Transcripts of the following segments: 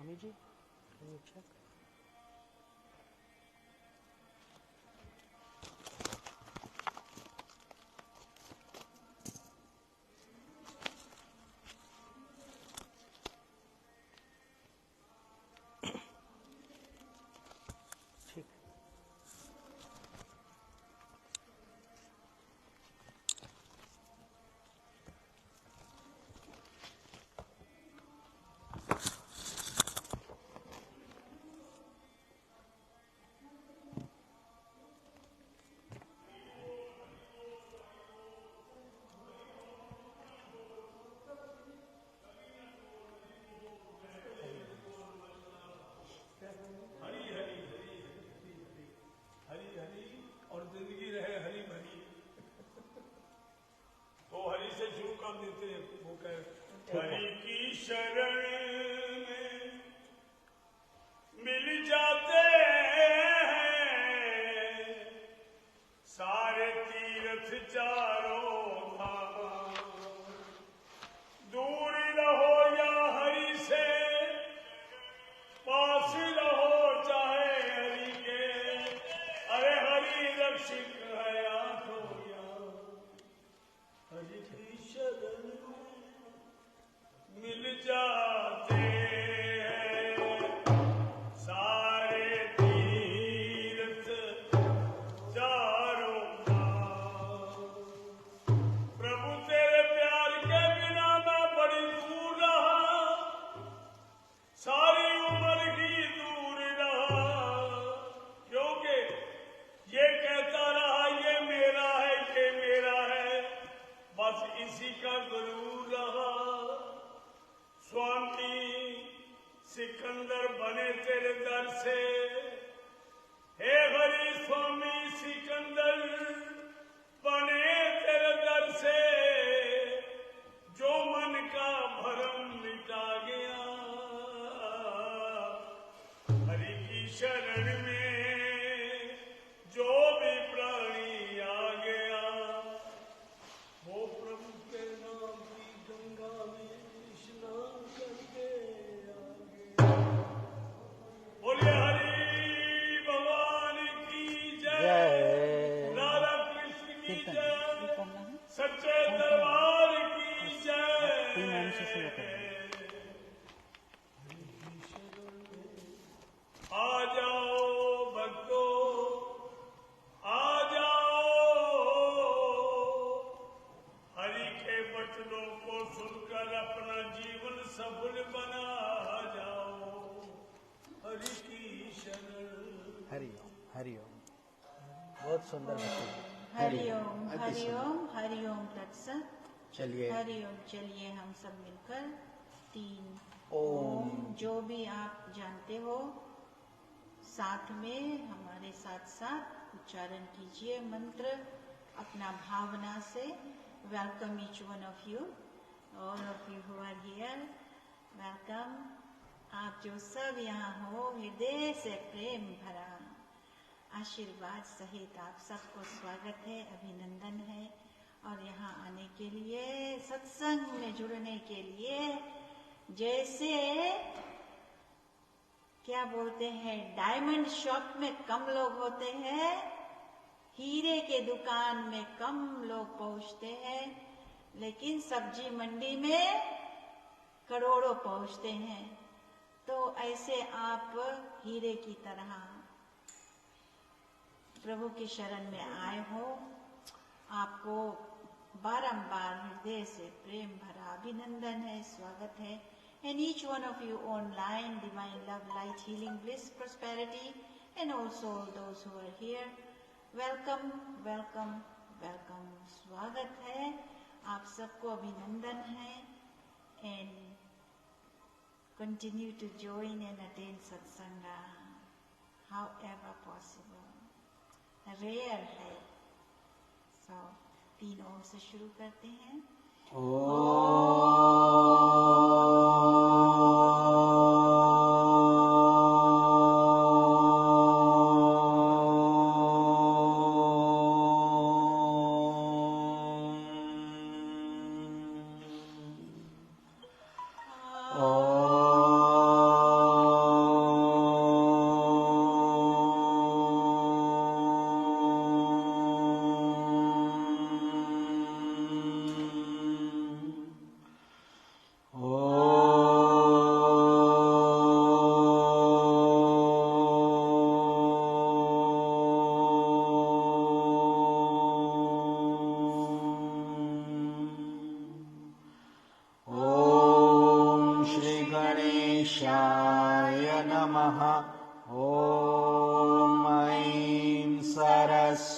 Swami ji, can you check? Hari की शरण में मिल जाते हैं सारे तीर्थ चारों धाम। दूर रहो या हरि से, पास रहो चाहे हरि के, अरे हरि रक्षक है आठों ज्ञान। हरि की शरण मिल जाते हैं सारे तीर्थ चारों धाम। प्रभु तेरे प्यार के बिना मैं बड़ी दूर रहा, सारी उम्र ही दूर रहा, क्योंकि ये कहता रहा ये मेरा है, बस इसी का गुरूर रहा। स्वामी सिकंदर बने तेरे दर से, हे हरि स्वामी सिकंदर बने तेरे दर से, जो मन का भरम मिटा गया। हरि की शरण में जो भी प्राणी आ गया, वो प्रभु के नाम की गंगा में स्नान करके आ गया। बोलिए हरि भगवान की जय, राधा कृष्ण की जय, सच्चे दरबार की जय। आ जाओ भक्तों, आ जाओ, हरि के वचनों को सुनकर अपना जीवन सफल बना जाओ। हरि की शरण। हरिओम हरिओम, बहुत सुंदर भक्ति। हरिओम हरिओम हरिओम तत् सत। चलिए हरिओम, चलिए हम सब मिलकर 3 ओम जो भी आप जानते हो साथ में हमारे साथ साथ उच्चारण कीजिए मंत्र अपना भावना से। Welcome each one of you, all of you who are here, welcome. आप जो सब यहाँ हो, हृदय से प्रेम भरा आशीर्वाद सहित आप सबको स्वागत है, अभिनंदन है। और यहाँ आने के लिए, सत्संग में जुड़ने के लिए, जैसे क्या बोलते हैं, डायमंड शॉप में कम लोग होते हैं, हीरे के दुकान में कम लोग पहुंचते हैं, लेकिन सब्जी मंडी में करोड़ों पहुंचते हैं। तो ऐसे आप हीरे की तरह प्रभु की शरण में आए हो। आपको बारंबार हृदय से प्रेम भरा अभिनंदन है, स्वागत है। And each one of you online, divine love, light, healing, bliss, prosperity, and also those who are here, welcome, welcome, welcome. स्वागत है, आप सबको अभिनंदन है। And continue to join and attend satsanga, however possible. Rare है, so 3 ओम से शुरू करते हैं। ओम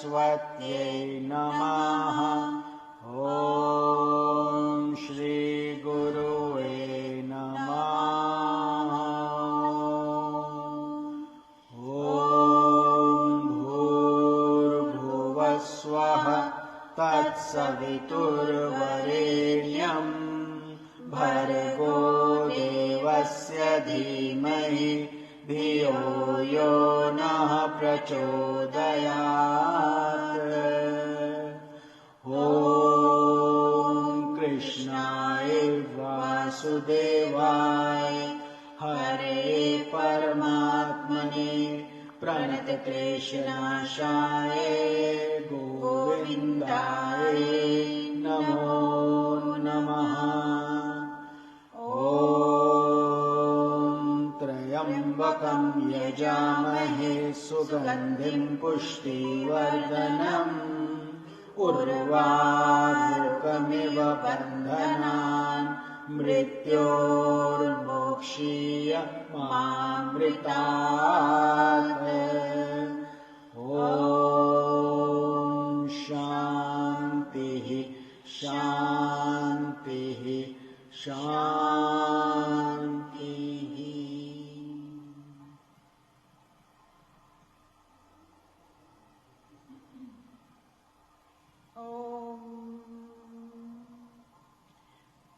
सरस्वत्यै नमः। ॐ श्री गुरुवे नमः। ॐ भूर्भुवः स्वः तत्सवितुर्वरेण्यं भर्गो देवस्य धीमहि धियो यो नः प्रचोदयात्। ॐ कृष्णाय वासुदेवाय हरे परमात्मने प्रणतक्लेशनाशाय गोविन्दाय नमो नमः। त्र्यम्बकं यजामहे सुगन्धिं पुष्टिवर्धनम् उर्वारुकमिव बन्धनान् मृत्योर्मोक्षीय मामृतात्। ॐ शान्तिः शान्तिः शान्तिः।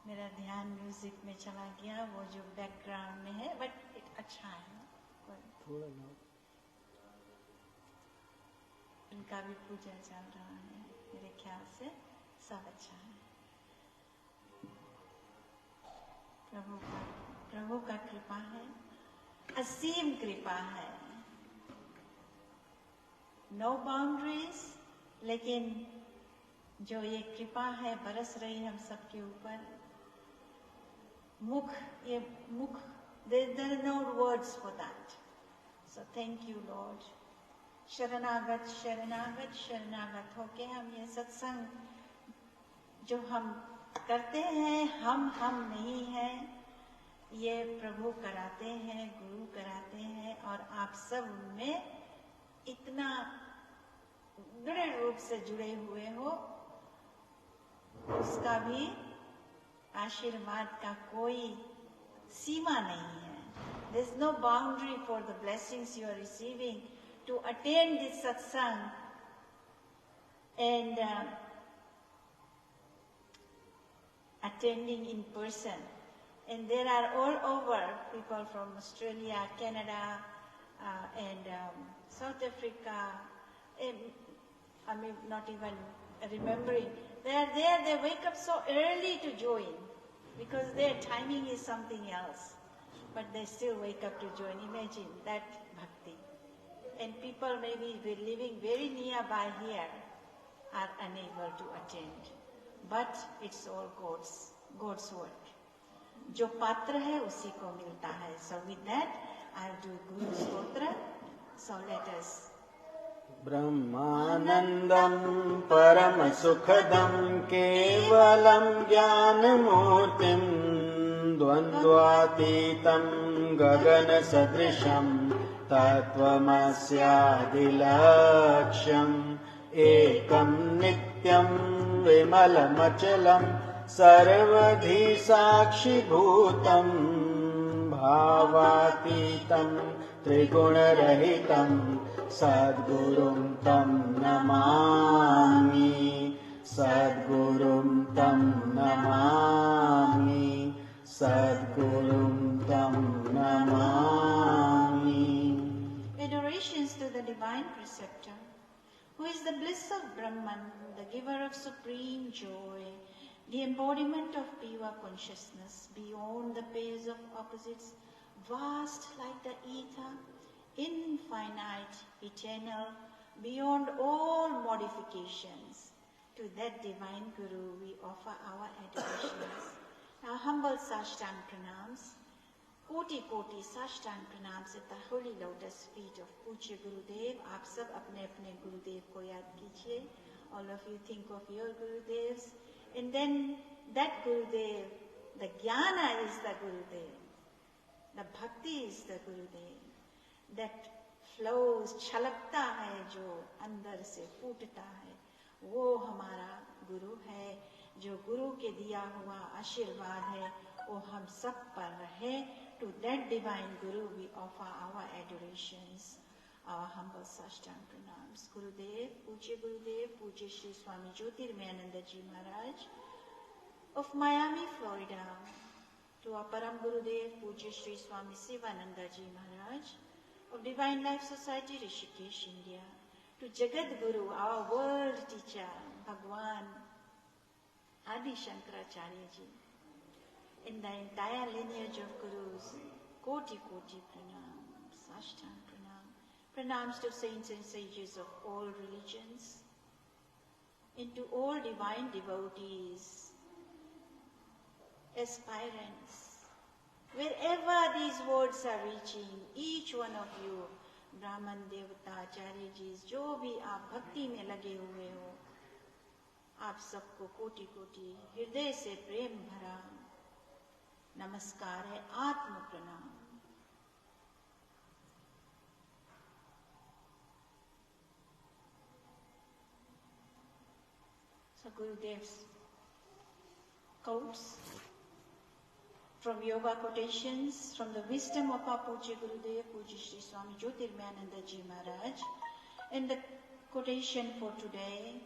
मेरा ध्यान म्यूजिक में चला गया, वो जो बैकग्राउंड में है, बट अच्छा है। थोड़ा ना उनका भी पूजा चल रहा है, मेरे ख्याल से सब अच्छा है। प्रभु का कृपा है, असीम कृपा है, नो बाउंड्रीज। लेकिन जो ये कृपा है बरस रही हम सबके ऊपर, ये मुख, there are no words for that. So thank you Lord. शरणागत शरणागत शरणागत होके हम ये सत्संग जो हम करते हैं, हम नहीं हैं, ये प्रभु कराते हैं, गुरु कराते हैं, और आप सब उनमें इतना दृढ़ रूप से जुड़े हुए हो, उसका भी आशीर्वाद का कोई सीमा नहीं है। There is no boundary for the blessings you are receiving to attend this satsang and attending in person. And there are all over people from Australia, Canada, and South Africa. And, I mean, not even remembering. They are there, they wake up so early to join because their timing is something else. But they still wake up to join. Imagine that bhakti. And people maybe living very nearby here are unable to attend. But it's all God's work. जो पात्र है उसी को मिलता है. So with that, I'll do Guru Stotra. So let us. ब्रह्मानन्दं परमसुखदं केवलं ज्ञानमूर्तिं द्वन्द्वातीतं गगनसदृशं तत्त्वमस्यादिलक्ष्यम् एकं नित्यं विमलमचलं सर्वधी साक्षिभूतं भावातीतं त्रिगुणरहितं सद्गुरुं तं नमामि, सद्गुरुं तं नमामि, सद्गुरुं तं Namami. Adorations to the Divine Preceptor, who is the bliss of Brahman, the giver of supreme joy, the embodiment of pure consciousness, beyond the pales of opposites, vast like the ether, infinite, eternal, beyond all modifications. To that divine Guru we offer our adorations. Our humble Sashtang pranams, Koti Koti Sashtang pranams at the holy lotus feet of Pujya Gurudev. आप सब अपने अपने गुरुदेव को याद कीजिए. All of you think of your Gurudevs. And then that Gurudev, the Jnana is the Gurudev. The Bhakti is the Gurudev. That flows, छलकता है जो अंदर से फूटता है, वो हमारा गुरु है। जो गुरु के दिया हुआ आशीर्वाद है वो हम सब पर रहे। To that divine guru we offer our adorations, our humble sashtang pranams. गुरुदेव, पूज्य श्री स्वामी ज्योतिर्मयानंद जी महाराज of Miami, Florida, to our Param Gurudev, Puja Sri Swami Sivananda Ji Maharaj of Divine Life Society, Rishikesh, India, to Jagat Guru, our world teacher, Bhagwan Adi Shankaracharya Ji, in the entire lineage of Gurus, Koti Koti Pranam, Sashtang Pranam, pranams to saints and sages of all religions, and to all divine devotees, aspirants, wherever these words are reaching, each one of you, Brahman, Devata, Acharya ji, जो भी आप भक्ति में लगे हुए हो, आप सबको कोटि कोटि हृदय से प्रेम भरा नमस्कार है, आत्म प्रणाम। So Gurudev's quotes from yoga quotations from the wisdom of our Puja Gurudev, Puja Sri Swami Jyotirmayananda Ji Maharaj. And the quotation for today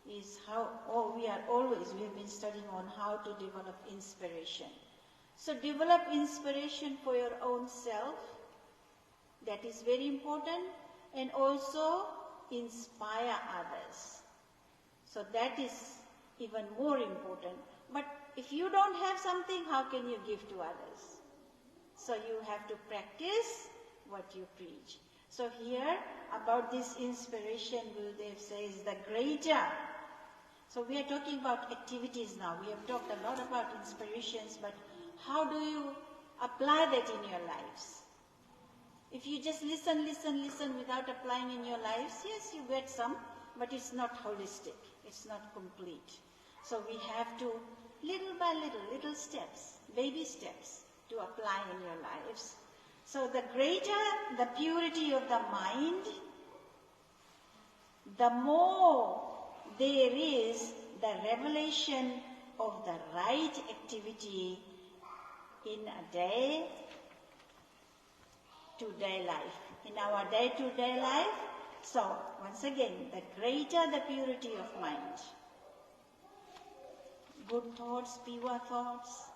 is we have been studying on how to develop inspiration. So develop inspiration for your own self, that is very important, and also inspire others. So that is even more important. But if you don't have something, how can you give to others? So you have to practice what you preach. So here, about this inspiration, Gurudev says, the greater. So we are talking about activities now. We have talked a lot about inspirations, but how do you apply that in your lives? If you just listen without applying in your lives, yes, you get some, but it's not holistic. It's not complete. So we have to, little by little steps, baby steps, to apply in your lives. So the greater the purity of the mind, the more there is the revelation of the right activity in a day-to-day life. In our day-to-day life, so once again, the greater the purity of mind, good thoughts, pure thoughts,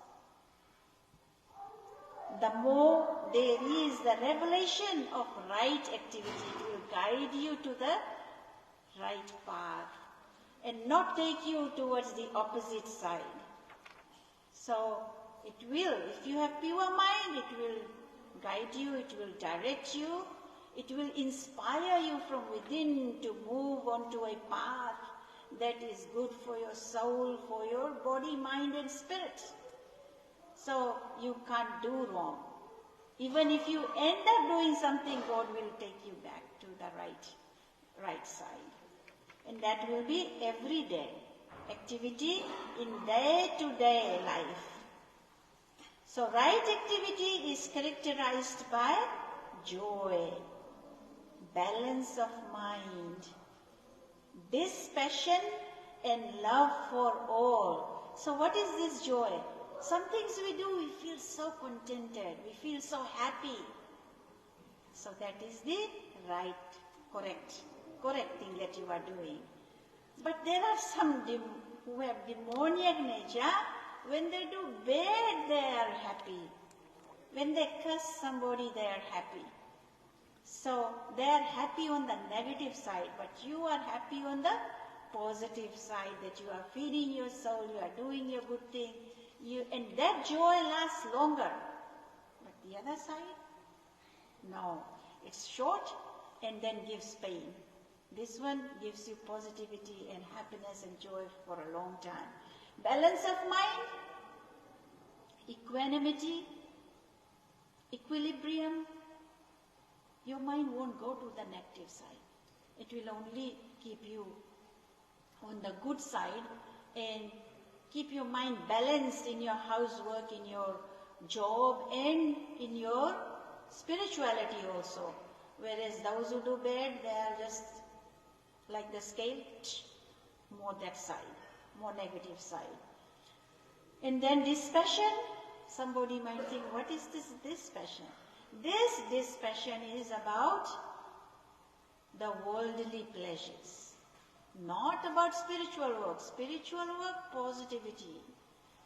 the more there is the revelation of right activity. It will guide you to the right path and not take you towards the opposite side. So it will, if you have pure mind, it will guide you, it will direct you, it will inspire you from within to move onto a path that is good for your soul, for your body, mind and spirit. So you can't do wrong. Even if you end up doing something, God will take you back to the right side. And that will be everyday activity in day-to-day life. So right activity is characterized by joy, balance of mind, dispassion and love for all. So what is this joy? Some things we do, we feel so contented, we feel so happy. So that is the right, correct thing that you are doing. But there are some who have demoniac nature. When they do bad, they are happy. When they curse somebody, they are happy. So they are happy on the negative side, but you are happy on the positive side, that you are feeding your soul, you are doing your good thing, and that joy lasts longer. But the other side, no, it's short and then gives pain. This one gives you positivity and happiness and joy for a long time. Balance of mind, equanimity, equilibrium. Your mind won't go to the negative side. It will only keep you on the good side and keep your mind balanced in your housework, in your job, and in your spirituality also. Whereas those who do bad, they are just like the scale, more that side, more negative side. And then dispassion, somebody might think, what is this dispassion? This dispassion is about the worldly pleasures, not about spiritual work. Spiritual work, positivity.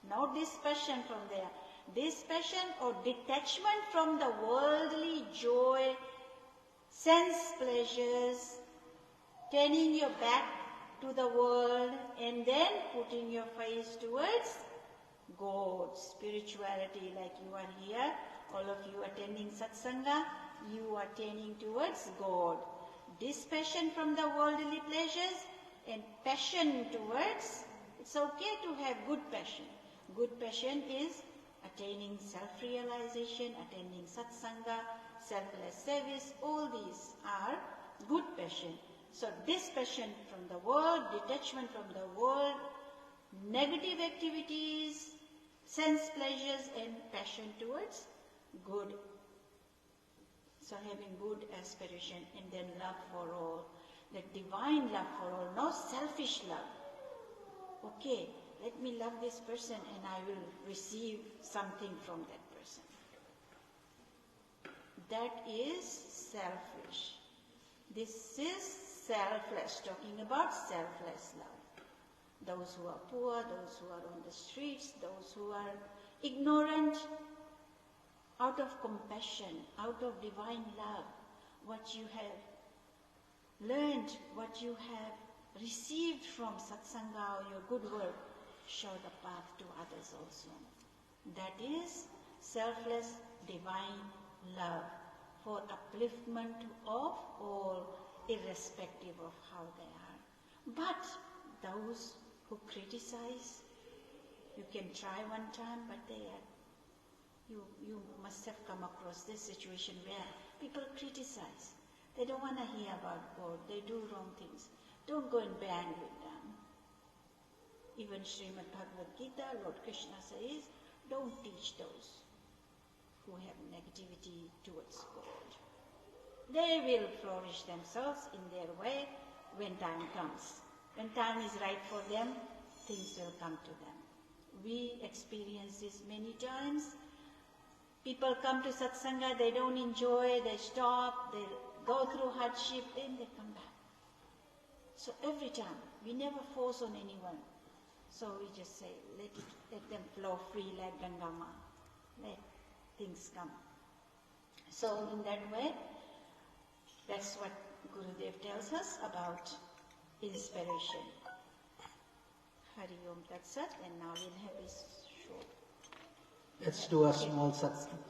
No dispassion from there. Dispassion or detachment from the worldly joy, sense pleasures, turning your back to the world and then putting your face towards God, spirituality. Like you are here, all of you attending satsanga, you are turning towards God. Dispassion from the worldly pleasures and passion towards, it's okay to have good passion. Good passion is attaining self-realization, attending satsanga, selfless service, all these are good passion. So dispassion from the world, detachment from the world, negative activities, sense pleasures and passion towards good. So having good aspiration and then love for all, that divine love for all, no selfish love. Okay, let me love this person and I will receive something from that person. That is selfish. This is selfless, talking about selfless love. Those who are poor, those who are on the streets, those who are ignorant, out of compassion, out of divine love, what you have learned, what you have received from satsanga or your good work, show the path to others also. That is selfless divine love for upliftment of all, irrespective of how they are. But those who criticize, you can try one time, but you must have come across this situation where people criticize. They don't want to hear about God. They do wrong things. Don't go and bang with them. Even Srimad Bhagavad Gita, Lord Krishna says, don't teach those who have negativity towards God. They will flourish themselves in their way when time comes. When time is right for them, things will come to them. We experience this many times. People come to satsanga, they don't enjoy, they stop, they go through hardship, then they come back. So every time, we never force on anyone. So we just say, let them flow free like Gangama. Let things come. So in that way, that's what Gurudev tells us about inspiration. Hari Om Tat Sat, and now we'll have his show. Let's do a small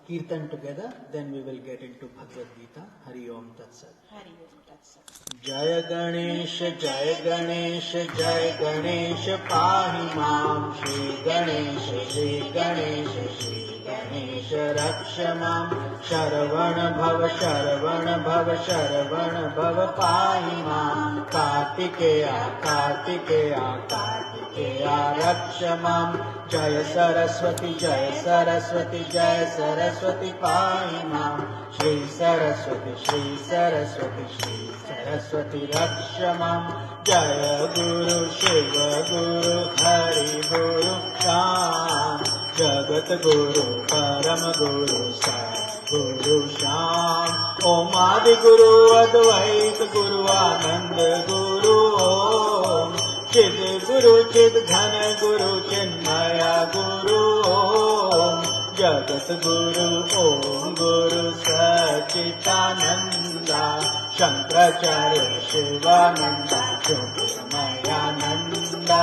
kirtan together, then we will get into Bhagavad Gita. Hari Om Tat Sat. Hari Om Tat Sat. Jaya Ganesh, Jaya Ganesh, Jaya Ganesh, Pahi Mam, Shri Ganesh, Shri Ganesh, Shri Ganesh, Raksha Mam, Sharavan Bhava, Sharavan Bhava, Sharavan Bhava, Pahi Mam, Kartikeya, Kartikeya, Kartikeya, Raksha Mam, Jaya Saraswati, Jaya Saraswati, Jaya Saraswati, Pahi Mam, Shri Saraswati, Shri Saraswati, Shri Saraswati, Raksha Mam, Jaya Guru, Shiva Guru, Hari Guru, Sham, Jagat Guru, Param Guru, Sat Guru, Sham, Om Adi Guru, Advait Guru, Anand Guru, Om Chid Guru, Chid Dhan Guru, Chinmaya Guru, Om Jagat Guru, Om Guru Sachitananda, Shankaracharya Shivananda, Jyotirmayananda,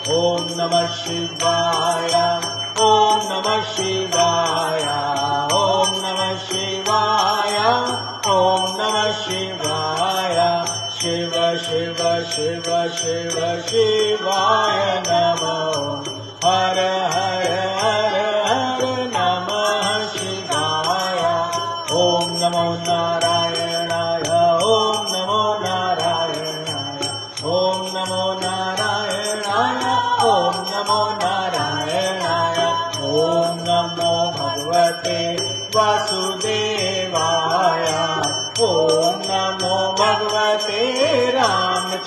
Om Namah Shivaya, Om Namah Shivaya, Om Namah Shivaya, Om Namah Shivaya, Shiva Shiva Shiva Shiva Shivaya Namo, Hare Hare Hare Hare Namah Shivaya, Om Namo Narayanaya, Om Namo Narayanaya, Om Namo Narayanaya, Om Namo Narayanaya, Om Namo Bhagavate Vasudevaya, Om भगवते रामचंद्राय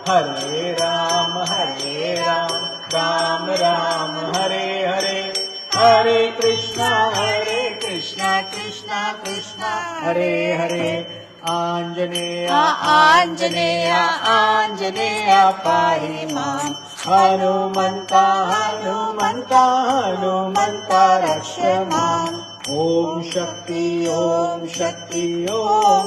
हरे राम राम राम हरे हरे हरे कृष्णा कृष्णा कृष्णा हरे हरे आंजनेय आंजनेय आंजनेय पाहि मां हनुमन्ता हनुमन्ता हनुमन्ता रक्ष माम् ओम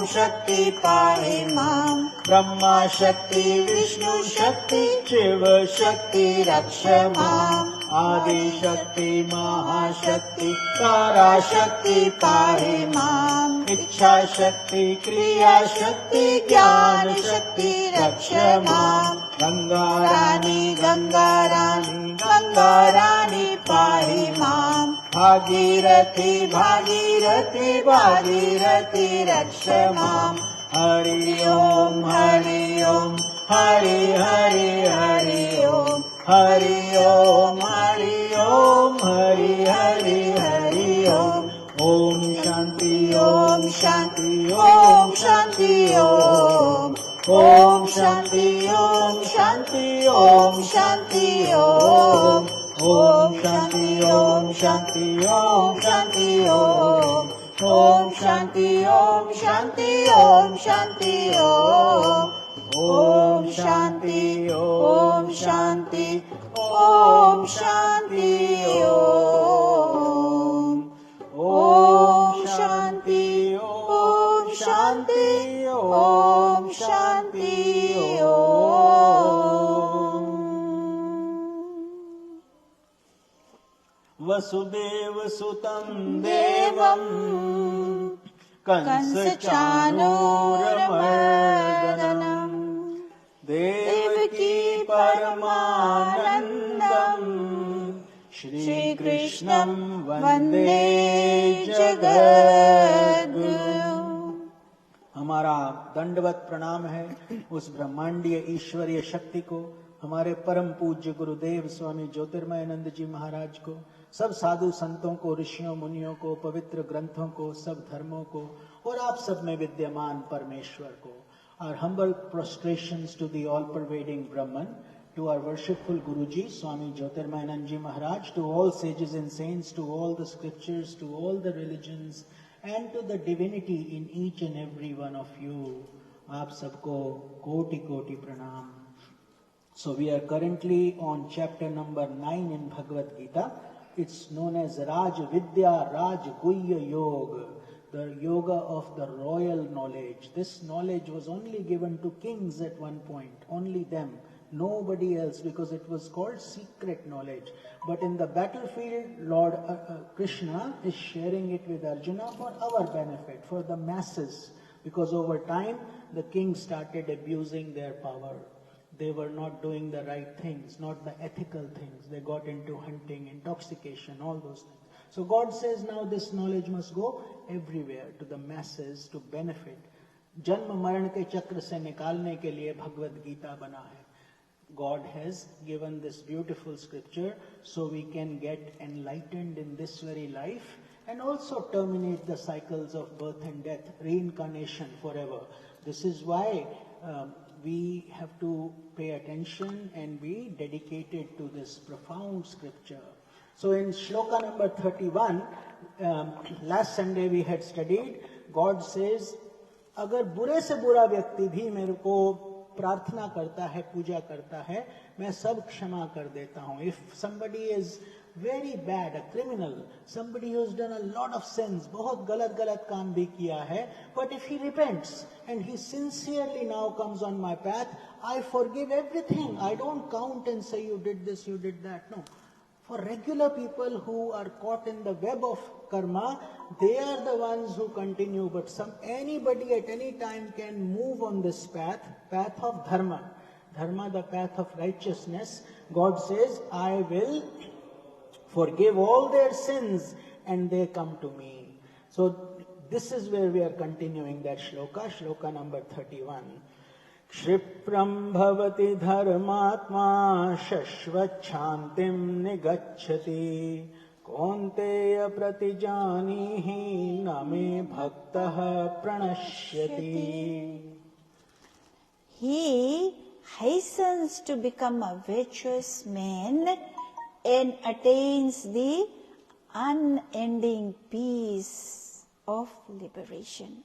शक्ति पाहि माम् ब्रह्मा शक्ति विष्णु शक्ति शिव शक्ति रक्ष माम् आदि शक्ति महाशक्ति तारा शक्ति पाहि माम् इच्छा शक्ति क्रिया शक्ति ज्ञान शक्ति रक्ष माम् गंगा रानी पाहि माम् भागीरथी रक्ष माम् हरि ओम हरि ओम हरि हरि हरि ओम हरि ओम हरि ओम हरि हरि हरि ओम ओम शांति ओम शांति ओम शांति ओम ओम शांति ओम शांति ओम शांति ओम ओम शांति ओम शांति ओम शांति ओम ओम शांति ओम शांति ओम शांति ओम ओम शांति ओम शांति ओम शांति ओम ओम शांति ओम शांति ओम शांति ओम वसुदेव सुतं देवं कंस चाणूरमर्दनं देवकी परमानंदं श्री कृष्णं वंदे जगद्गुरुं। हमारा दंडवत प्रणाम है उस ब्रह्मांडीय ईश्वरीय शक्ति को, हमारे परम पूज्य गुरुदेव स्वामी ज्योतिर्मयानंद जी महाराज को, सब साधु संतों को, ऋषियों मुनियों को, पवित्र ग्रंथों को, सब धर्मों को और आप सब में विद्यमान परमेश्वर को। Our humble prostrations to the all-pervading Brahman, to our worshipful Guruji, Swami Jyotirmayananda Ji Maharaj, to all sages and saints, to all the scriptures, to all the religions, and to the divinity in each and every one of you. आप सबको कोटि कोटि प्रणाम। So we are currently on chapter number 9 in Bhagavad Gita. It's known as Raj Vidya Raj Guhya Yoga, the yoga of the royal knowledge. This knowledge was only given to kings at one point, only them, nobody else, because it was called secret knowledge. But in the battlefield, Lord Krishna is sharing it with Arjuna for our benefit, for the masses, because over time the kings started abusing their power. They were not doing the right things, not the ethical things. They got into hunting, intoxication, all those things. So God says now this knowledge must go everywhere to the masses to benefit. जन्म मरण के चक्र से निकालने के लिए भगवद गीता बना है. God has given this beautiful scripture so we can get enlightened in this very life and also terminate the cycles of birth and death, reincarnation forever. This is why we have to pay attention and be dedicated to this profound scripture. So in Shloka number 31, last Sunday we had studied, God says, अगर बुरे से बुरा व्यक्ति भी मेरे को प्रार्थना करता है, पूजा करता है, मैं सब क्षमा कर देता हूँ. If somebody is very bad, a criminal, somebody who's done a lot of sins, बहुत गलत काम भी किया है, but if he repents and he sincerely now comes on my path, I forgive everything. I don't count and say you did this, you did that. No. For regular people who are caught in the web of karma, they are the ones who continue. But anybody at any time can move on this path of dharma. Dharma, the path of righteousness. God says, I will forgive all their sins and they come to me. So this is where we are continuing that shloka number 31. क्षिप्रं भवति धर्मात्मा शश्वच्छान्तिं निगच्छति कौन्तेय प्रतिजानीहि न मे भक्तः प्रणश्यति. He hastens to become a virtuous man and attains the unending peace of liberation.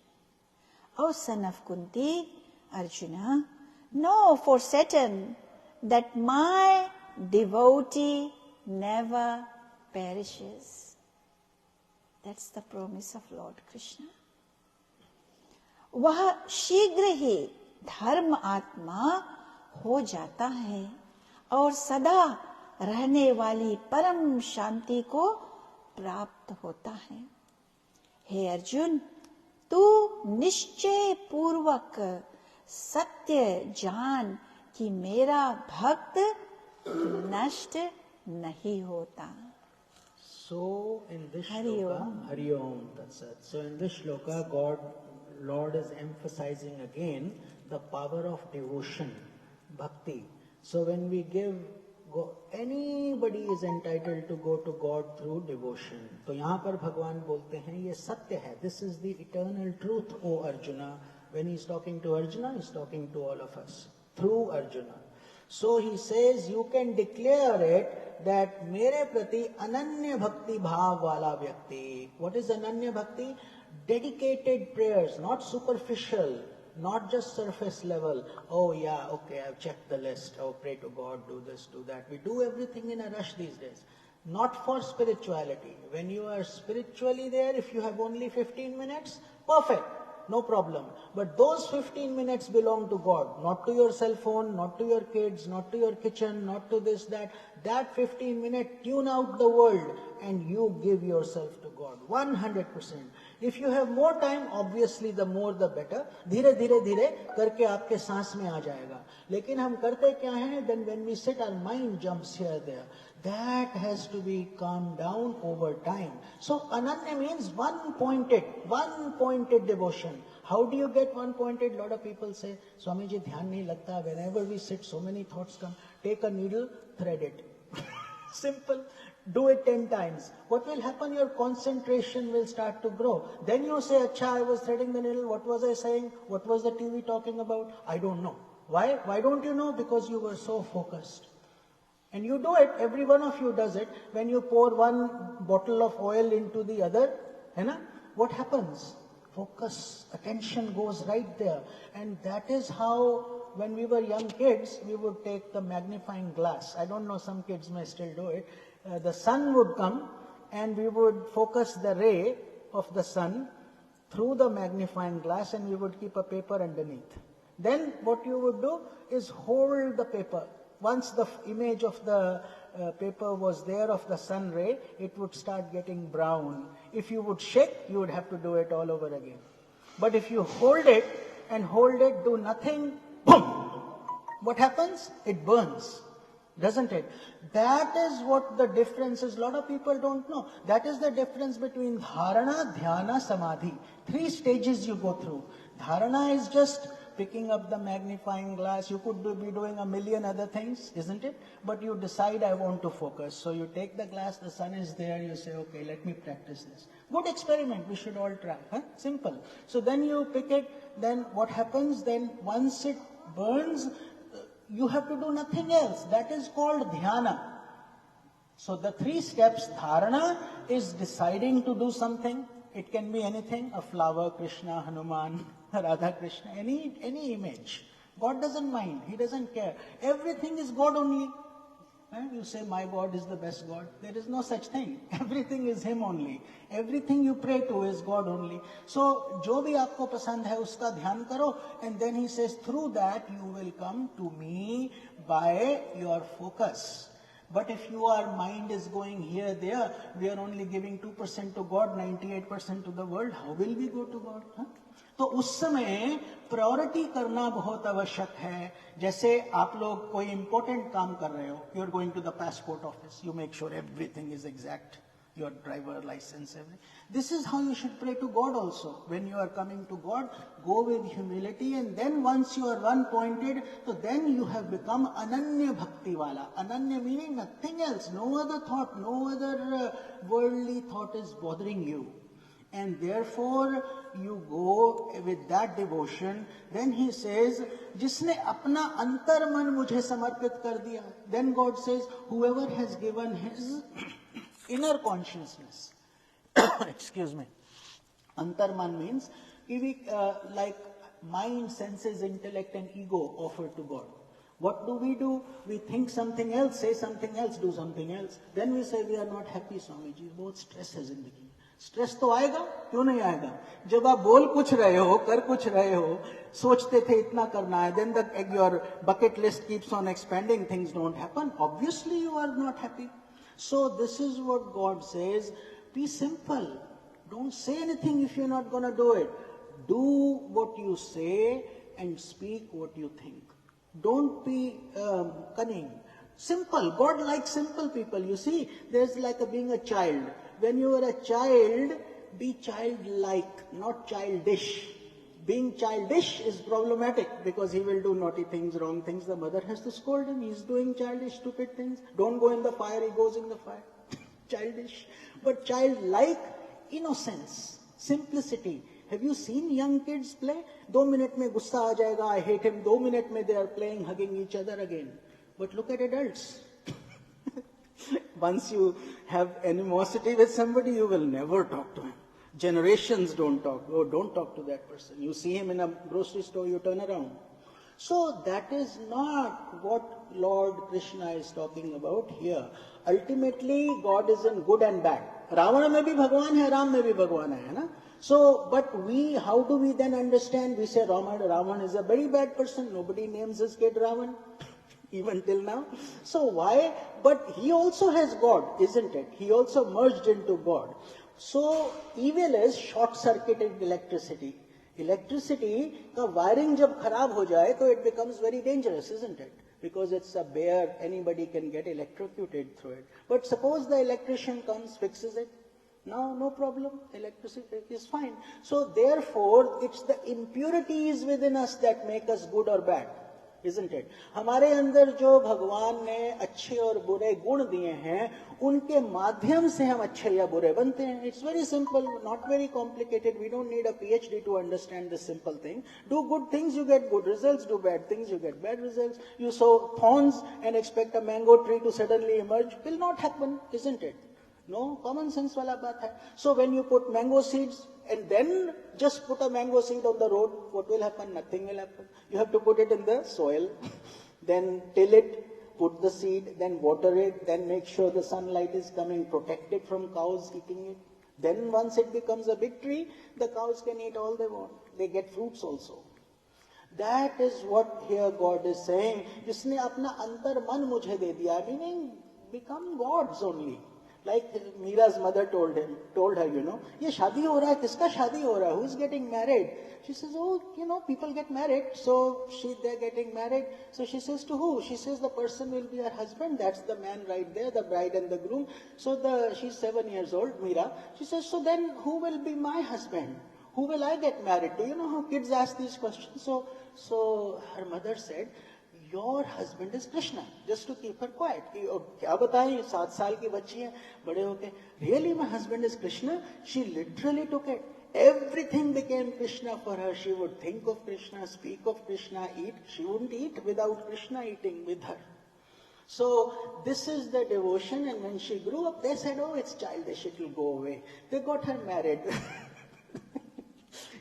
O son of Kunti, Arjuna, know for certain that my devotee never perishes. That's the promise of Lord Krishna. वह शीघ्र ही धर्म आत्मा हो जाता है और सदा रहने वाली परम शांति को प्राप्त होता है. हे अर्जुन, तू निश्चय पूर्वक सत्य जान कि मेरा भक्त नष्ट नहीं होता. So in this Hari shloka, Om. Hari Om, Tat Sat. So in this shloka, Lord is emphasizing again the power of devotion, bhakti. So when we anybody is entitled to go to God through devotion. तो यहाँ पर भगवान बोलते हैं ये सत्य है. This is the eternal truth, O Arjuna. When he's talking to Arjuna, he's talking to all of us through Arjuna. So he says you can declare it that मेरे प्रति अनन्य भक्ति भाव वाला व्यक्ति. What is अनन्य भक्ति? Dedicated prayers, not superficial, not just surface level. Oh yeah, okay, I've checked the list. Oh, pray to God, do this, do that. We do everything in a rush these days. Not for spirituality. When you are spiritually there, if you have only 15 minutes, perfect. No problem. But those 15 minutes belong to God, not to your cell phone, not to your kids, not to your kitchen, not to this, that. That 15 minutes, tune out the world and you give yourself to God. 100%. If you have more time, obviously the more the better. धीरे धीरे धीरे करके आपके सांस में आ जाएगा. लेकिन हम करते क्या हैं? Then when we sit, our mind jumps here there. That has to be calmed down over time. So Ananya means one-pointed devotion. How do you get one-pointed? A lot of people say, Swamiji, dhyan nahi lagta. Whenever we sit, so many thoughts come. Take a needle, thread it. Simple. Do it 10 times. What will happen? Your concentration will start to grow. Then you say, Acha, I was threading the needle. What was I saying? What was the TV talking about? I don't know. Why? Why don't you know? Because you were so focused. And you do it, every one of you does it. When you pour one bottle of oil into the other, what happens? Focus, attention goes right there. And that is how, when we were young kids, we would take the magnifying glass. I don't know, some kids may still do it. The sun would come and we would focus the ray of the sun through the magnifying glass and we would keep a paper underneath. Then what you would do is hold the paper. Once the image of the paper was there of the sun ray, it would start getting brown. If you would shake, you would have to do it all over again. But if you hold it, do nothing, boom! What happens? It burns. Doesn't it? That is what the difference is. A lot of people don't know. That is the difference between dharana, dhyana, samadhi. 3 stages you go through. Dharana is just picking up the magnifying glass. You could be doing a million other things, isn't it? But you decide, I want to focus. So you take the glass, the sun is there, you say, okay, let me practice this. Good experiment, we should all try. Simple. So then you pick it, then what happens? Then once it burns, you have to do nothing else. That is called dhyana. So the 3 steps, dharana is deciding to do something. It can be anything, a flower, Krishna, Hanuman, Radha Krishna, any image. God doesn't mind, He doesn't care. Everything is God only. You say, my God is the best God. There is no such thing. Everything is Him only. Everything you pray to is God only. So, जो भी आपको पसंद है उसका ध्यान करो. And then He says, through that you will come to me by your focus. But if your mind is going here, there, we are only giving 2% to God, 98% to the world, how will we go to God? तो उस समय priority करना बहुत आवश्यक है. जैसे आप लोग कोई इंपॉर्टेंट काम कर रहे हो, you are going to the passport office, you make sure everything is exact. your driver license, everything. This is how you should pray to God also. When you are coming to God, go with humility, and then once you are one-pointed, so then you have become Ananya Bhakti Wala. Ananya meaning nothing else, no other thought, no other worldly thought is bothering you. And therefore you go with that devotion. Then he says, जिसने अपना अंतर मन मुझे समर्पित कर दिया. Then God says, whoever has given his inner consciousness, excuse me, antarman means like mind, senses, intellect and ego offered to God. What do? We think something else, say something else, do something else. Then we say we are not happy, Swamiji. बहुत stress है जिंदगी में. Stress तो आएगा, क्यों नहीं आएगा? जब आप बोल कुछ रहे हो, कर कुछ रहे हो, सोचते थे इतना करना है, then your bucket list keeps on expanding, things don't happen. Obviously you are not happy. So this is what God says, be simple. Don't say anything if you're not going to do it. Do what you say and speak what you think. Don't be cunning. Simple. God likes simple people. You see, there's like being a child. When you are a child, be childlike, not childish. Being childish is problematic because he will do naughty things, wrong things. The mother has to scold him. He's doing childish, stupid things. Don't go in the fire, he goes in the fire. Childish. But childlike, innocence, simplicity. Have you seen young kids play? 2 minutes mein gussa aa jayega, I hate him. 2 minutes mein they are playing, hugging each other again. But look at adults. Once you have animosity with somebody, you will never talk to him. Generations don't talk. Oh, don't talk to that person. You see him in a grocery store, you turn around. So that is not what Lord Krishna is talking about here. Ultimately, God is in good and bad. Ravana mein bhi Bhagwan hai, Ram mein bhi Bhagwan hai, na? So, but how do we then understand? We say Ravan is a very bad person. Nobody names his kid Ravan, even till now. So why? But he also has God, isn't it? He also merged into God. So evil is short-circuited electricity. Electricity का wiring जब खराब हो जाए तो it becomes very dangerous, isn't it? Because it's a bare, anybody can get electrocuted through it. But suppose the electrician comes, fixes it. No problem. Electricity is fine. So therefore, it's the impurities within us that make us good or bad, isn't it? हमारे अंदर जो भगवान ने अच्छे और बुरे गुण दिए हैं, उनके माध्यम से हम अच्छे या बुरे बनते हैं. It's very simple, not very complicated. We don't need a PhD to understand this simple thing. Do good things, you get good results. Do bad things, you get bad results. You sow thorns and expect a mango tree to suddenly emerge. Will not happen, isn't it? No, common sense wala baat hai. So when you put mango seeds and then just put a mango seed on the road, what will happen? Nothing will happen. You have to put it in the soil, then till it, put the seed, then water it, then make sure the sunlight is coming, protect it from cows eating it. Then once it becomes a big tree, the cows can eat all they want. They get fruits also. That is what here God is saying. जिसने अपना अंतर मन मुझे दे दिया, meaning become gods only. Like Meera's mother told her, ये शादी हो रहा है, किसका शादी हो रहा है? Who is getting married? She says, people get married. So they're getting married. So she says, to who? She says, the person will be her husband. That's the man right there, the bride and the groom. So she's 7 years old, Meera. She says, so then who will be my husband? Who will I get married to? You know how kids ask these questions? So her mother said, your husband is Krishna, just to keep her quiet. क्या बताएं, 7 साल की बच्ची है, बड़े होके, really my husband is Krishna? She literally took it. Everything became Krishna for her. She would think of Krishna, speak of Krishna, eat. She wouldn't eat without Krishna eating with her. So this is the devotion, and when she grew up, they said, oh, it's childish, it will go away. They got her married.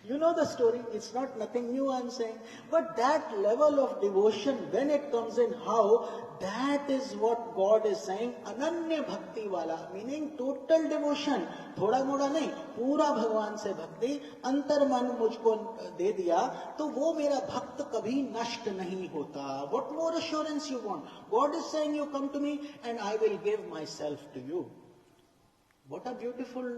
You know the story, it's not nothing new I'm saying, but that level of devotion, when it comes in, how, that is what God is saying, Ananya Bhakti Wala, meaning total devotion, thoda moda nahi, pura Bhagwan se bhakti, antar man mujhko de diya, to wo mera bhakt kabhi nasht nahi hota. What more assurance you want? God is saying, you come to me and I will give myself to you. What a beautiful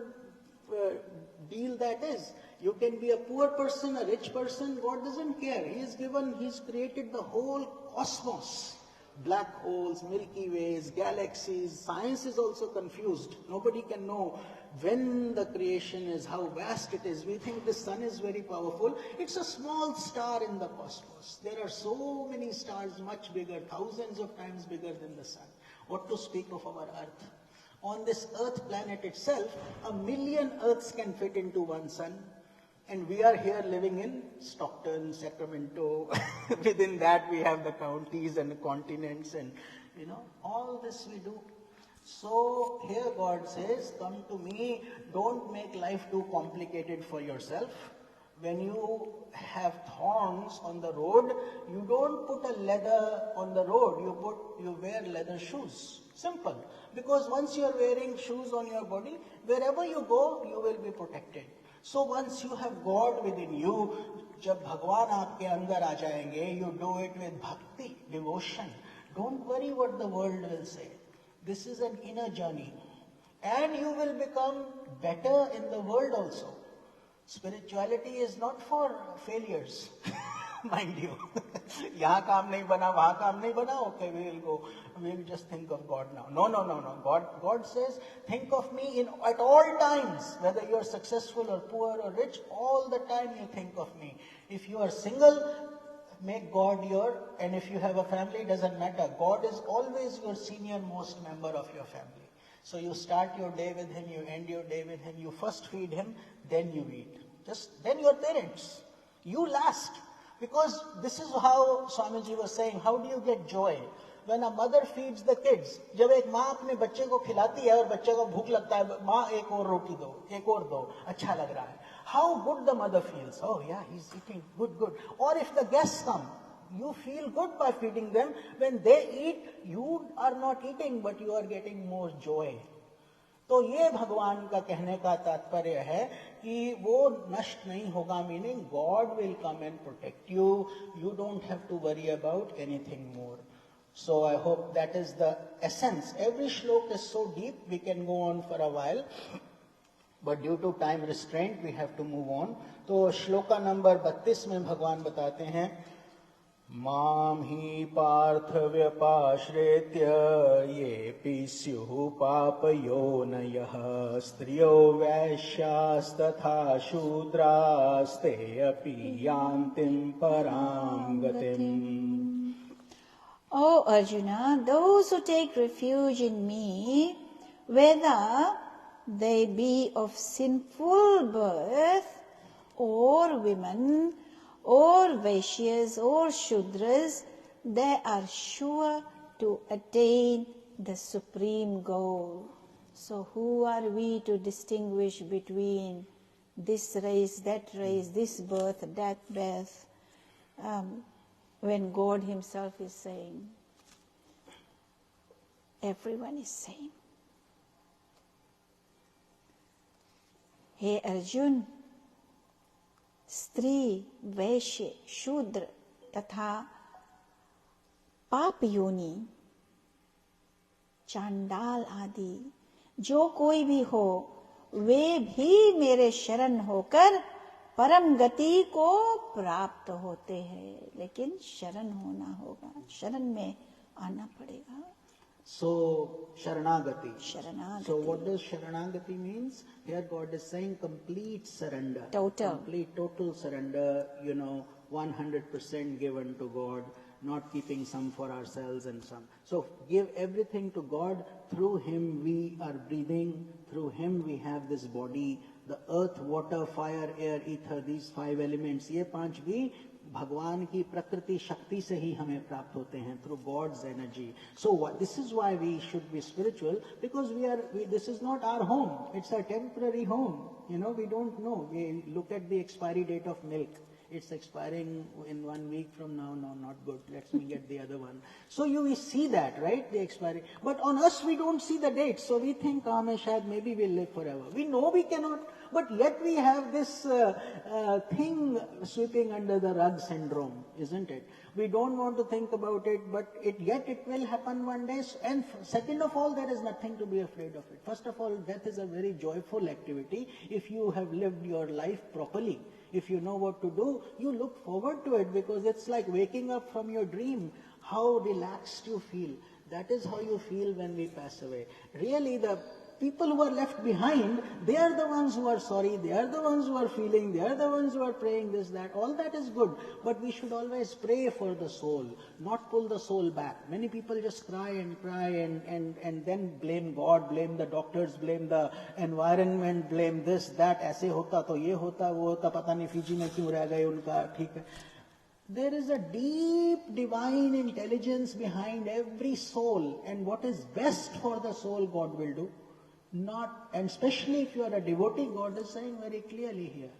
deal that is. You can be a poor person, a rich person, God doesn't care. He's created the whole cosmos black holes, Milky Ways, galaxies. Science is also confused. Nobody can know when the creation is, how vast it is. We think the sun is very powerful. It's a small star in the cosmos. There are so many stars much bigger, thousands of times bigger than the sun. What to speak of our earth? On this earth planet itself, 1 million earths can fit into one sun. And we are here living in Stockton, Sacramento. Within that we have the counties and the continents and, all this we do. So here God says, come to me, don't make life too complicated for yourself. When you have thorns on the road, you don't put a leather on the road, you wear leather shoes. Simple. Because once you are wearing shoes on your body, wherever you go, you will be protected. So once you have God within you, जब भगवान आपके अंदर आ जाएंगे, you do it with bhakti, devotion. Don't worry what the world will say. This is an inner journey. And you will become better in the world also. Spirituality is not for failures, mind you. यहाँ काम नहीं बना, वहाँ काम नहीं बना, okay, we will just think of God now. No. God says, think of me at all times, whether you are successful or poor or rich, all the time you think of me. If you are single, make God and if you have a family, it doesn't matter. God is always your senior most member of your family. So you start your day with Him, you end your day with Him, you first feed Him, then you eat. Then your parents. You last. Because this is how Swamiji was saying, how do you get joy? When a mother feeds the kids, जब एक माँ अपने बच्चे को खिलाती है और बच्चे को भूख लगता है, माँ एक और रोटी दो, एक और दो, अच्छा लग रहा है. How good the mother feels. Oh yeah, he's eating, good. Or if the guests come, you feel good by feeding them. When they eat, you are not eating, but you are getting more joy. तो ये भगवान का कहने का तात्पर्य है कि वो नष्ट नहीं होगा, meaning God will come and protect you. You don't have to worry about anything more. So I hope that is the essence. Every shlok is so deep, we can go on for a while. But due to time restraint, we have to move on. तो shloka number 32 में भगवान बताते हैं, माम ही पार्थ व्यपाश्रेत्य ये स्युः पापयोनयः स्त्रियो वैश्यास्तथा शूद्रास्ते अपि यान्तिं परां गतिम्. O Arjuna, those who take refuge in me, whether they be of sinful birth, or women, or Vaishyas, or Shudras, they are sure to attain the supreme goal. So who are we to distinguish between this race, this birth, that birth, when God Himself is saying, everyone is same. Hey Arjun, स्त्री, वैश्य, शूद्र तथा पाप योनि, चांडाल आदि जो कोई भी हो, वे भी मेरे शरण होकर परम गति को प्राप्त होते हैं. लेकिन शरण होना होगा, शरण में आना पड़ेगा. So, Sharanagati. Sharanagati. So, what does Sharanagati means? Here God is saying complete surrender. Total surrender, 100% given to God, not keeping some for ourselves and some. So, give everything to God. Through Him we are breathing. Through Him we have this body. The earth, water, fire, air, ether, these 5 elements, ये 5 भी भगवान की प्रकृति शक्ति से ही हमें प्राप्त होते हैं, through God's energy. So this is why we should be spiritual, because this is not our home. It's a temporary home. We don't know. We look at the expiry date of milk. It's expiring in 1 week from now. No, not good. Let me get the other one. So we see that, right? The expiry. But on us, we don't see the date. So we think, maybe we'll live forever. We know we cannot. But yet we have this thing sweeping under the rug syndrome, isn't it? We don't want to think about it, but yet it will happen one day. And second of all, there is nothing to be afraid of it. First of all, death is a very joyful activity. If you have lived your life properly, if you know what to do, you look forward to it, because it's like waking up from your dream. how relaxed you feel. That is how you feel when we pass away. Really, the people who are left behind, they are the ones who are sorry, they are the ones who are feeling, they are the ones who are praying this, that. All that is good. But we should always pray for the soul, not pull the soul back. Many people just cry and then blame God, blame the doctors, blame the environment, blame this, that. ऐसे होता तो ये होता, वो होता, पता नहीं Fiji में क्यों रह गए उनका, ठीक है. There is a deep divine intelligence behind every soul, and what is best for the soul, God will do. Not, and especially if you are a devotee, God is saying very clearly here,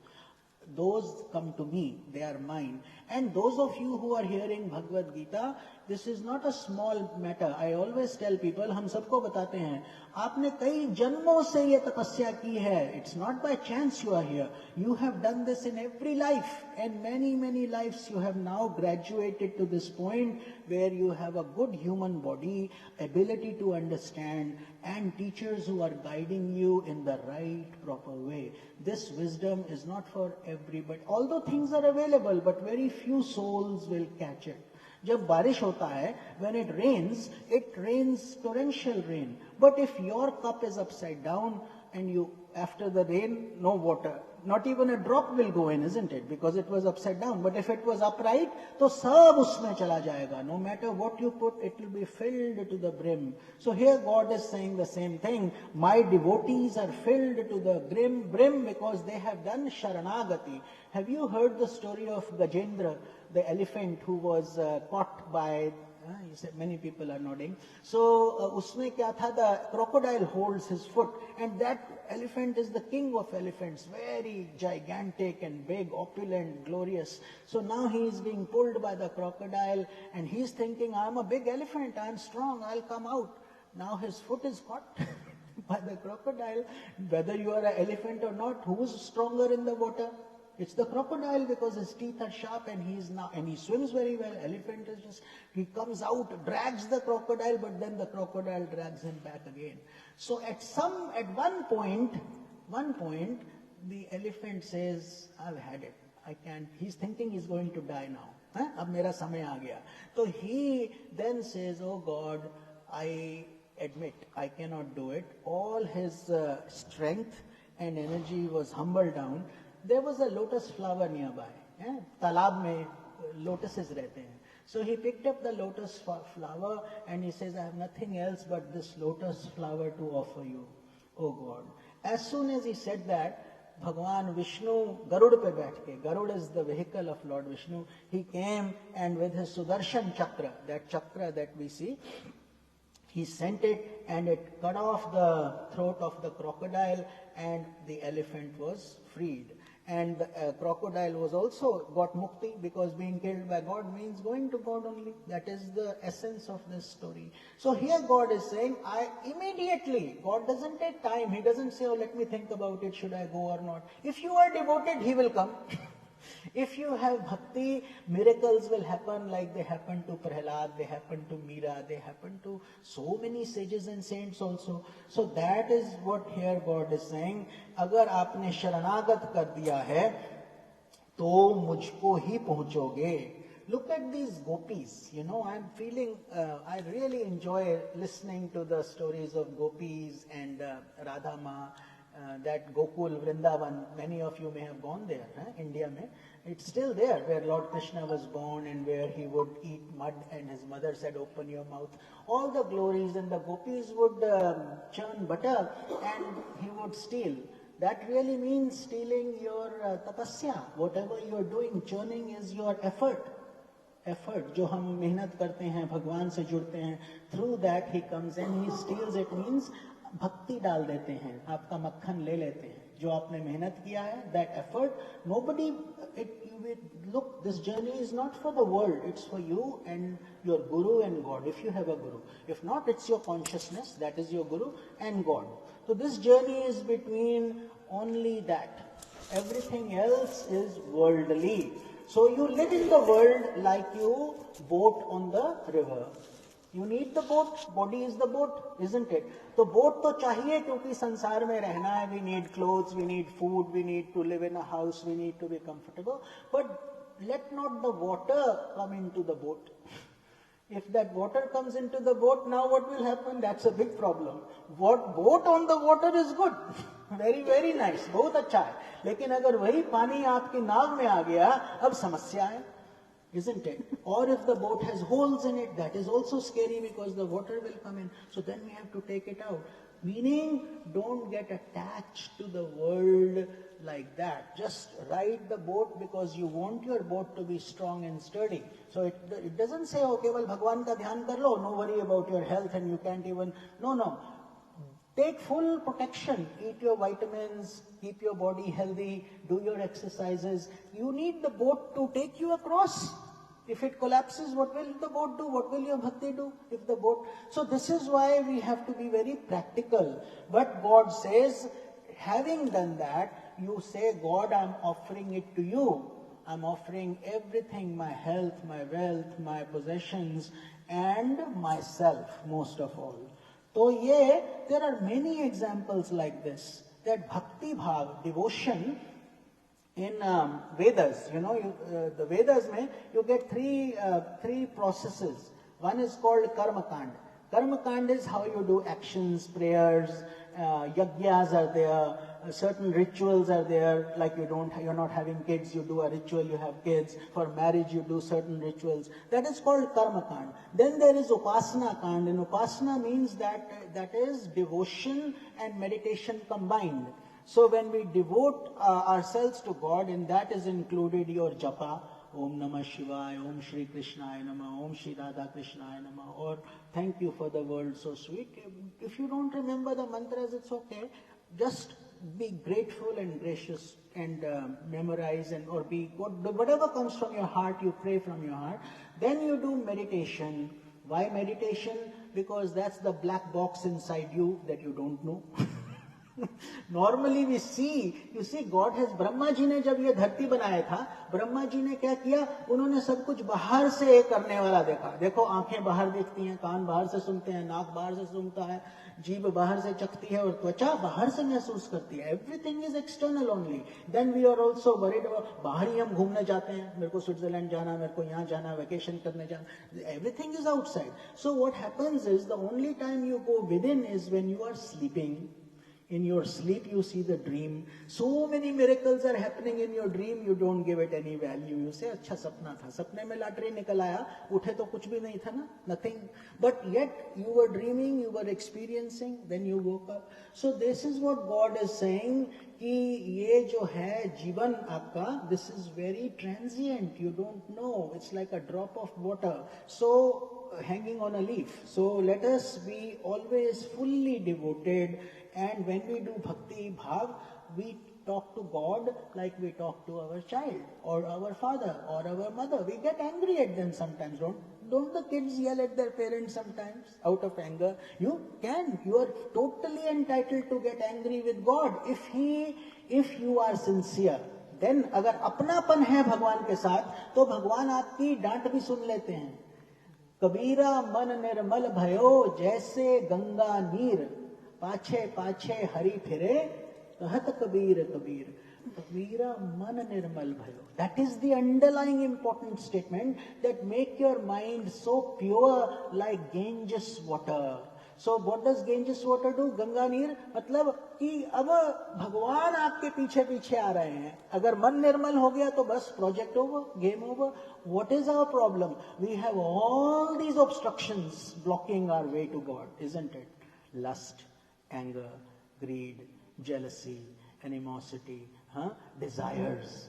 those come to me, they are mine. And those of you who are hearing Bhagavad Gita, this is not a small matter. I always tell people, हम सबको बताते हैं, आपने कई जन्मों से ये तपस्या की है. It's not by chance you are here. You have done this in every life, and many lives you have now graduated to this point where you have a good human body, ability to understand, and teachers who are guiding you in the right, proper way. This wisdom is not for everybody. Although things are available, but very few souls will catch it. जब बारिश होता है, when it rains torrential rain. But if your cup is upside down and you, after the rain, no water, not even a drop will go in, isn't it? Because it was upside down. But if it was upright, तो सब उसमें चला जाएगा. No matter what you put, it will be filled to the brim. So here God is saying the same thing. My devotees are filled to the brim because they have done Sharanagati. Have you heard the story of Gajendra, the elephant who was caught by, you said many people are nodding. So उसमें क्या था? The crocodile holds his foot, and that elephant is the king of elephants, very gigantic and big, opulent, glorious. So now he is being pulled by the crocodile, and he's thinking, I'm a big elephant, I'm strong, I'll come out. Now his foot is caught by the crocodile. Whether you are an elephant or not, who's stronger in the water? It's the crocodile, because his teeth are sharp and he swims very well. Elephant is just, he comes out, drags the crocodile, but then the crocodile drags him back again. So at one point, the elephant says, I've had it. I can't. He's thinking he's going to die now. Ab mera samay aa gaya. So he then says, oh God, I admit I cannot do it. All his strength and energy was humbled down. There was a lotus flower nearby. Talab mein lotuses rehte hain. So he picked up the lotus flower and he says, I have nothing else but this lotus flower to offer you, oh God. As soon as he said that, Bhagwan Vishnu, Garud pe baith ke, Garud is the vehicle of Lord Vishnu, he came and with his Sudarshan chakra, that chakra that we see, he sent it and it cut off the throat of the crocodile and the elephant was freed. And the crocodile was also got mukti, because being killed by God means going to God only. That is the essence of this story. So here God is saying, immediately, God doesn't take time. He doesn't say, oh, let me think about it, should I go or not. If you are devoted, He will come. If you have bhakti, miracles will happen like they happened to Prahlad, they happened to Meera, they happened to so many sages and saints also. So that is what here God is saying. अगर आपने शरणागत कर दिया है, तो मुझको ही पहुंचोगे. Look at these gopis. You know, I'm feeling, I really enjoy listening to the stories of gopis and Radha Ma. That Gokul, Vrindavan, many of you may have gone there, India mein. It's still there, where Lord Krishna was born and where he would eat mud and his mother said, open your mouth. All the glories, and the gopis would churn butter and he would steal. That really means stealing your tapasya. Whatever you are doing, churning is your effort. जो हम मेहनत करते हैं, भगवान से जुड़ते हैं, through that he comes and he steals. It means भक्ति डाल देते हैं, आपका मक्खन ले लेते हैं. जो आपने मेहनत किया है, that effort, nobody, look, this journey is not for the world, it's for you and your Guru and God, if you have a Guru. If not, it's your consciousness, that is your Guru and God. So this journey is between only that. Everything else is worldly. So you live in the world like you boat on the river. You need the boat, body is the boat, isn't it? तो boat तो चाहिए क्योंकि संसार में रहना है. We need clothes, we need food, we need to live in a house, we need to be comfortable. But let not the water come into the boat. If that water comes into the boat, now what will happen? That's a big problem. What boat on the water is good. Very, very nice. बहुत अच्छा है. लेकिन अगर वही पानी आपकी नाव में आ गया, अब समस्या है. Isn't it? Or if the boat has holes in it, that is also scary because the water will come in. So then we have to take it out. Meaning, don't get attached to the world like that. Just ride the boat because you want your boat to be strong and sturdy. So it doesn't say, oh, keval Bhagwan ka dhyan kar lo, no worry about your health and you can't even... No. Take full protection. Eat your vitamins, keep your body healthy, do your exercises. You need the boat to take you across. If it collapses, what will the boat do? What will your bhakti do? If the boat... So this is why we have to be very practical. But God says, having done that, you say, God, I'm offering it to you. I'm offering everything, my health, my wealth, my possessions, and myself, most of all. So there are many examples like this, that bhakti bhav, devotion, in Vedas, the Vedas mein, you get three processes. One is called karma kand. Karma kand is how you do actions, prayers, yajnas are there, certain rituals are there, like you're not having kids, you do a ritual, you have kids. For marriage, you do certain rituals. That is called karma kand. Then there is upasana kand, and upasana means that is devotion and meditation combined. So when we devote ourselves to God, and that is included your japa, Om Namah Shivaya, Om Shri Krishnaya Namah, Om Shri Radha Krishnaya Namah, or thank you for the world so sweet. If you don't remember the mantras, it's okay. Just be grateful and gracious and memorize or be whatever comes from your heart, you pray from your heart. Then you do meditation. Why meditation? Because that's the black box inside you that you don't know. Normally you see God has, Brahma ji ने जब ये धरती बनाया था, ब्रह्मा जी ने क्या किया, उन्होंने सब कुछ बाहर से करने वाला देखा. देखो आंखें बाहर देखती हैं, कान बाहर से सुनते हैं, नाक बाहर से सुनता है, जीभ बाहर से चखती है और त्वचा बाहर से महसूस करती है. Everything is external only. Then we are also worried about, बाहर ही हम घूमने जाते हैं, मेरे को स्विट्जरलैंड जाना, मेरे को यहाँ जाना, वेकेशन करने जाना. Everything is outside. So what happens is, the only time you go within is when you are sleeping. In your sleep, you see the dream. So many miracles are happening in your dream, you don't give it any value. You say, अच्छा सपना था, सपने में lottery निकल आया, उठे तो कुछ भी नहीं था ना, nothing. But yet, you were dreaming, you were experiencing, then you woke up. So this is what God is saying, कि ये जो है जीवन आपका, this is very transient, you don't know. It's like a drop of water. So, hanging on a leaf. So let us be always fully devoted. And when we do bhakti bhav, we talk to God like we talk to our child or our father or our mother. We get angry at them sometimes. Don't the kids yell at their parents sometimes out of anger? You can. You are totally entitled to get angry with God if you are sincere. Then अगर अपनापन है भगवान के साथ, तो भगवान आपकी डांट भी सुन लेते हैं. कबीरा मन निर्मल भयो जैसे गंगा नीर, पाछे पाछे हरि फिरे, कहत Kabir Kabir. Kavira man nirmal bhayo. That is the underlying important statement, that make your mind so pure like Ganges water. So what does Ganges water do? Ganga neer, मतलब कि अब भगवान आपके पीछे पीछे आ रहे हैं. अगर मन निर्मल हो गया तो बस project over, game over. What is our problem? We have all these obstructions blocking our way to God, isn't it? Lust, anger, greed, jealousy, animosity, desires.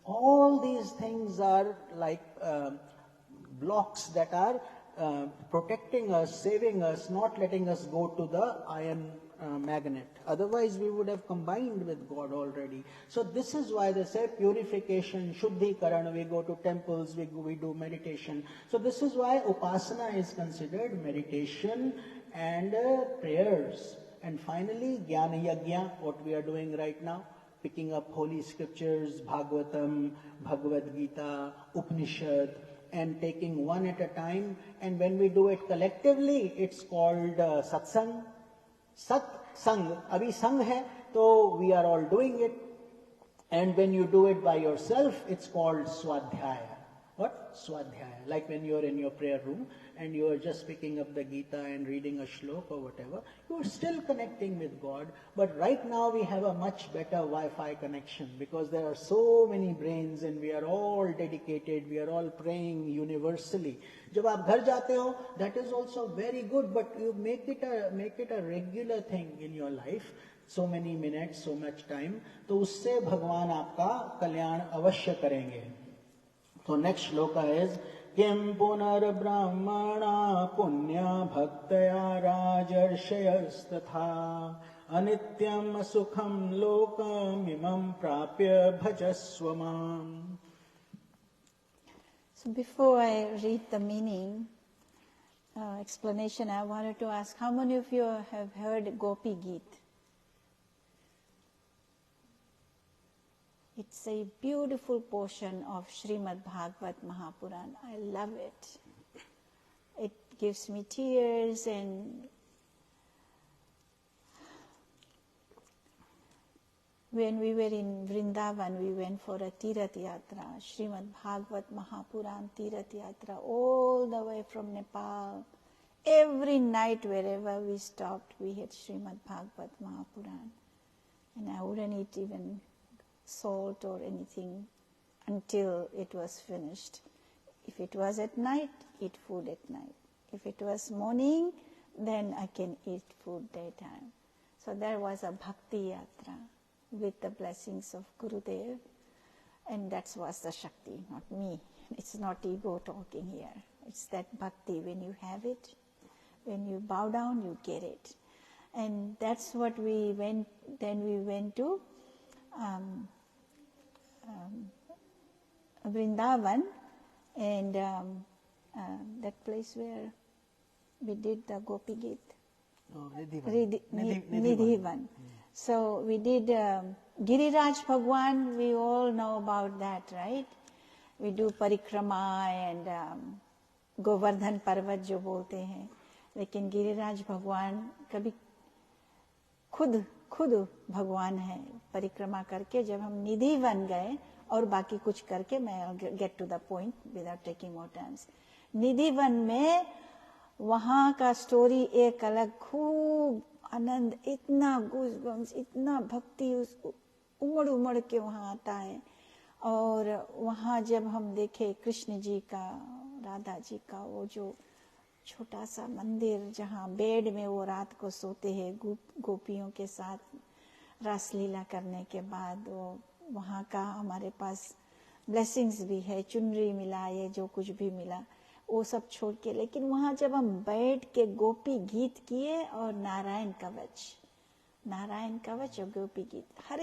All these things are like blocks that are protecting us, saving us, not letting us go to the iron magnet. Otherwise, we would have combined with God already. So this is why they say purification, shuddhikaran. We go to temples, we do meditation. So this is why upasana is considered meditation and prayers. And finally, jnana yajna, what we are doing right now, picking up holy scriptures, Bhagavatam, Bhagavad Gita, Upanishad, and taking one at a time. And when we do it collectively, it's called satsang. Satsang, abhi sang hai, so we are all doing it. And when you do it by yourself, it's called swadhyaya. what? Swadhyaya. Like when you are in your prayer room and you are just picking up the Gita and reading a shloka or whatever, you are still connecting with God. But right now we have a much better Wi-Fi connection because there are so many brains and we are all dedicated, we are all praying universally. जब आप घर जाते हो, that is also very good, but you make it a regular thing in your life. So many minutes, so much time. तो उससे भगवान आपका कल्याण अवश्य करेंगे. So next shloka is Kim punar brahmana punya bhaktaya rajarshayasthatha anityam sukham lokam imam prapya bhajaswamam. So before I read the meaning, explanation, I wanted to ask, how many of you have heard Gopi Geet? It's a beautiful portion of Srimad Bhagavad Mahapuran. I love it. It gives me tears, and when we were in Vrindavan, we went for a Tirath Yatra, Srimad Bhagavad Mahapuran Tirath Yatra, all the way from Nepal. Every night, wherever we stopped, we had Srimad Bhagavad Mahapuran. And I wouldn't eat even salt or anything until it was finished. If it was at night, eat food at night. If it was morning, then I can eat food daytime. So there was a Bhakti Yatra with the blessings of Gurudev, and that was the Shakti, not me. It's not ego talking here. It's that Bhakti. When you have it, when you bow down, you get it. And that's what we went, then we went to Vrindavan, and that place where we did the Gopi Geet. Oh, Nidhivan. Nidhivan. So we did Giriraj Bhagwan, we all know about that, right? We do Parikrama and Govardhan Parvat जो बोलते हैं, लेकिन गिरिराज भगवान कभी खुद भगवान है. परिक्रमा करके जब हम निधि बन गए और बाकी कुछ करके, मैं get to the point without taking more times. Nidhivan में वहाँ का स्टोरी एक अलग, खूब आनंद, इतना गूज़बम्स, इतना भक्ति उसको उमड़ के वहाँ आता है. और वहाँ जब हम देखे कृष्ण जी का, राधा जी का वो जो छोटा सा मंदिर जहाँ बेड में वो रात को सोते हैं गोपियों के साथ रासलीला करने के बाद, वो वहाँ का हमारे पास ब्लेसिंग्स भी है, चुनरी मिला, ये जो कुछ भी मिला वो सब छोड़ के, लेकिन वहाँ जब हम बैठ के गोपी गीत किए और नारायण कवच और गोपी गीत, हर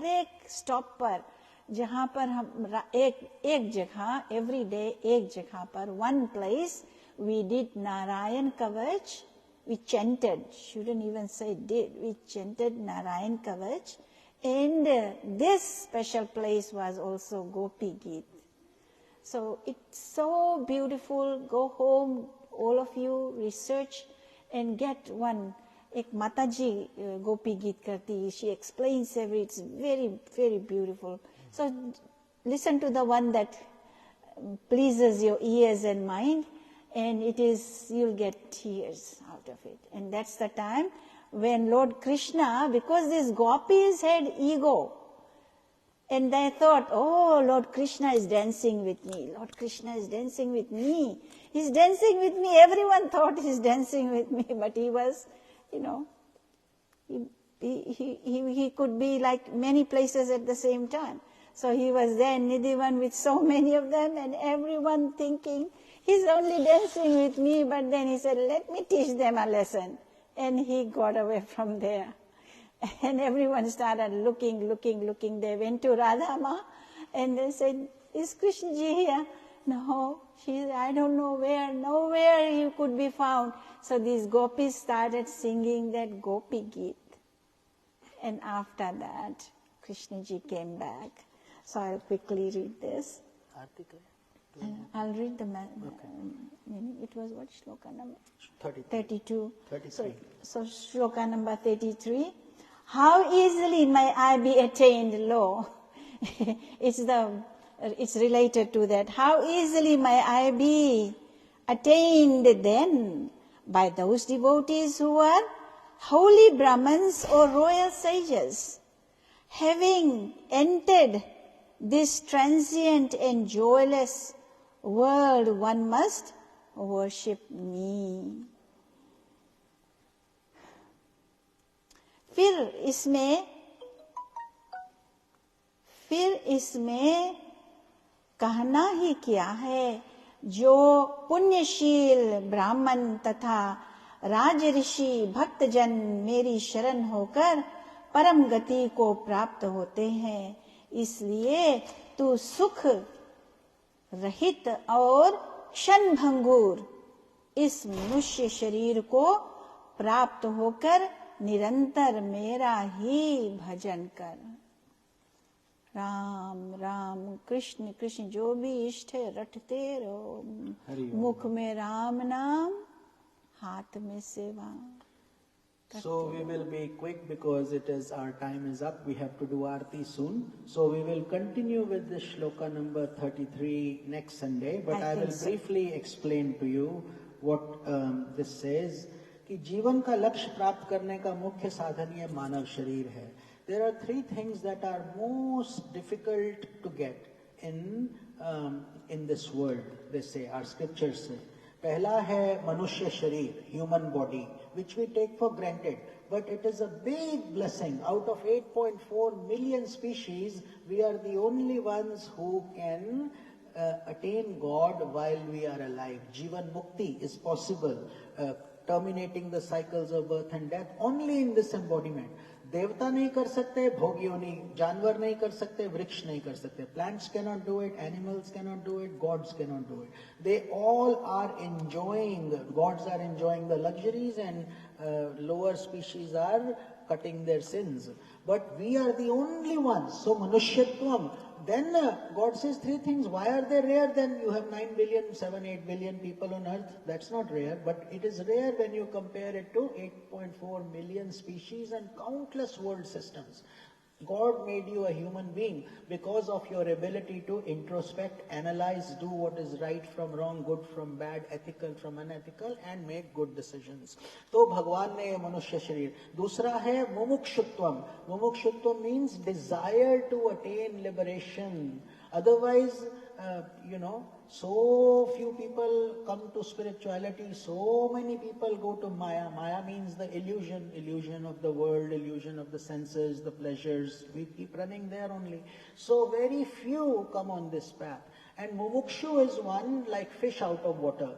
एक स्टॉप पर जहाँ पर हम एक जगह एवरी डे, एक जगह पर one place we did Narayan Kavach, we chanted, shouldn't even say did, we chanted Narayan Kavach, and this special place was also Gopi Geet. So it's so beautiful. Go home, all of you, research and get one. Ek Mataji Gopi Geet karti, she explains it's very, very beautiful. So listen to the one that pleases your ears and mind, and you'll get tears out of it. And that's the time when Lord Krishna, because these gopis had ego, and they thought, oh, Lord Krishna is dancing with me. Lord Krishna is dancing with me. He's dancing with me. Everyone thought he's dancing with me, but he was, he could be like many places at the same time. So he was there in Nidhivan with so many of them, and everyone thinking, he's only dancing with me, but then he said, let me teach them a lesson. And he got away from there. And everyone started looking. They went to Radhama and they said, is Krishna ji here? No, I don't know where, nowhere he could be found. So these gopis started singing that Gopi Geet. And after that, Krishna ji came back. So I'll quickly read this. I'll read the meaning. It was what shloka number? 32. 33. So shloka number 33. How easily may I be attained, lo? It's the it's related to that. How easily may I be attained then by those devotees who are holy Brahmins or royal sages? Having entered this transient and joyless world, one must worship me. फिर इसमें कहना ही क्या है, जो पुण्यशील ब्राह्मण तथा राजऋषि भक्तजन मेरी शरण होकर परम गति को प्राप्त होते हैं, इसलिए तू सुख रहित और क्षणभंगुर इस मनुष्य शरीर को प्राप्त होकर निरंतर मेरा ही भजन कर। राम राम कृष्ण कृष्ण जो भी इष्ट है रटते रहो, मुख में राम नाम हाथ में सेवा। So we will be quick because our time is up. We have to do Aarti soon. So we will continue with this shloka number 33 next Sunday. But I will briefly explain to you what this says. कि जीवन का लक्ष्य प्राप्त करने का मुख्य साधन ये मानव शरीर है. There are three things that are most difficult to get in this world. They say, our scriptures say. पहला है मनुष्य शरीर, human body, which we take for granted. But it is a big blessing. Out of 8.4 million species, we are the only ones who can attain God while we are alive. Jivan Mukti is possible, terminating the cycles of birth and death only in this embodiment. देवता नहीं कर सकते, भोगियों नहीं, जानवर नहीं कर सकते, वृक्ष नहीं कर सकते. Plants cannot do it, animals cannot do it, gods cannot do it. They all are enjoying, gods are enjoying the luxuries and lower species are cutting their sins. But we are the only ones. So Manushyatvam. Then God says three things. Why are they rare? Then you have 9 billion, 7, 8 billion people on earth. That's not rare, but it is rare when you compare it to 8.4 million species and countless world systems. God made you a human being because of your ability to introspect, analyze, do what is right from wrong, good from bad, ethical from unethical, and make good decisions. तो भगवान ने मनुष्य शरीर. दूसरा है मुमुक्षुत्वम. Mumukshuttvam means desire to attain liberation. Otherwise, so few people come to spirituality, so many people go to Maya. Maya means the illusion of the world, illusion of the senses, the pleasures. We keep running there only. So very few come on this path. And mumukshu is one like fish out of water.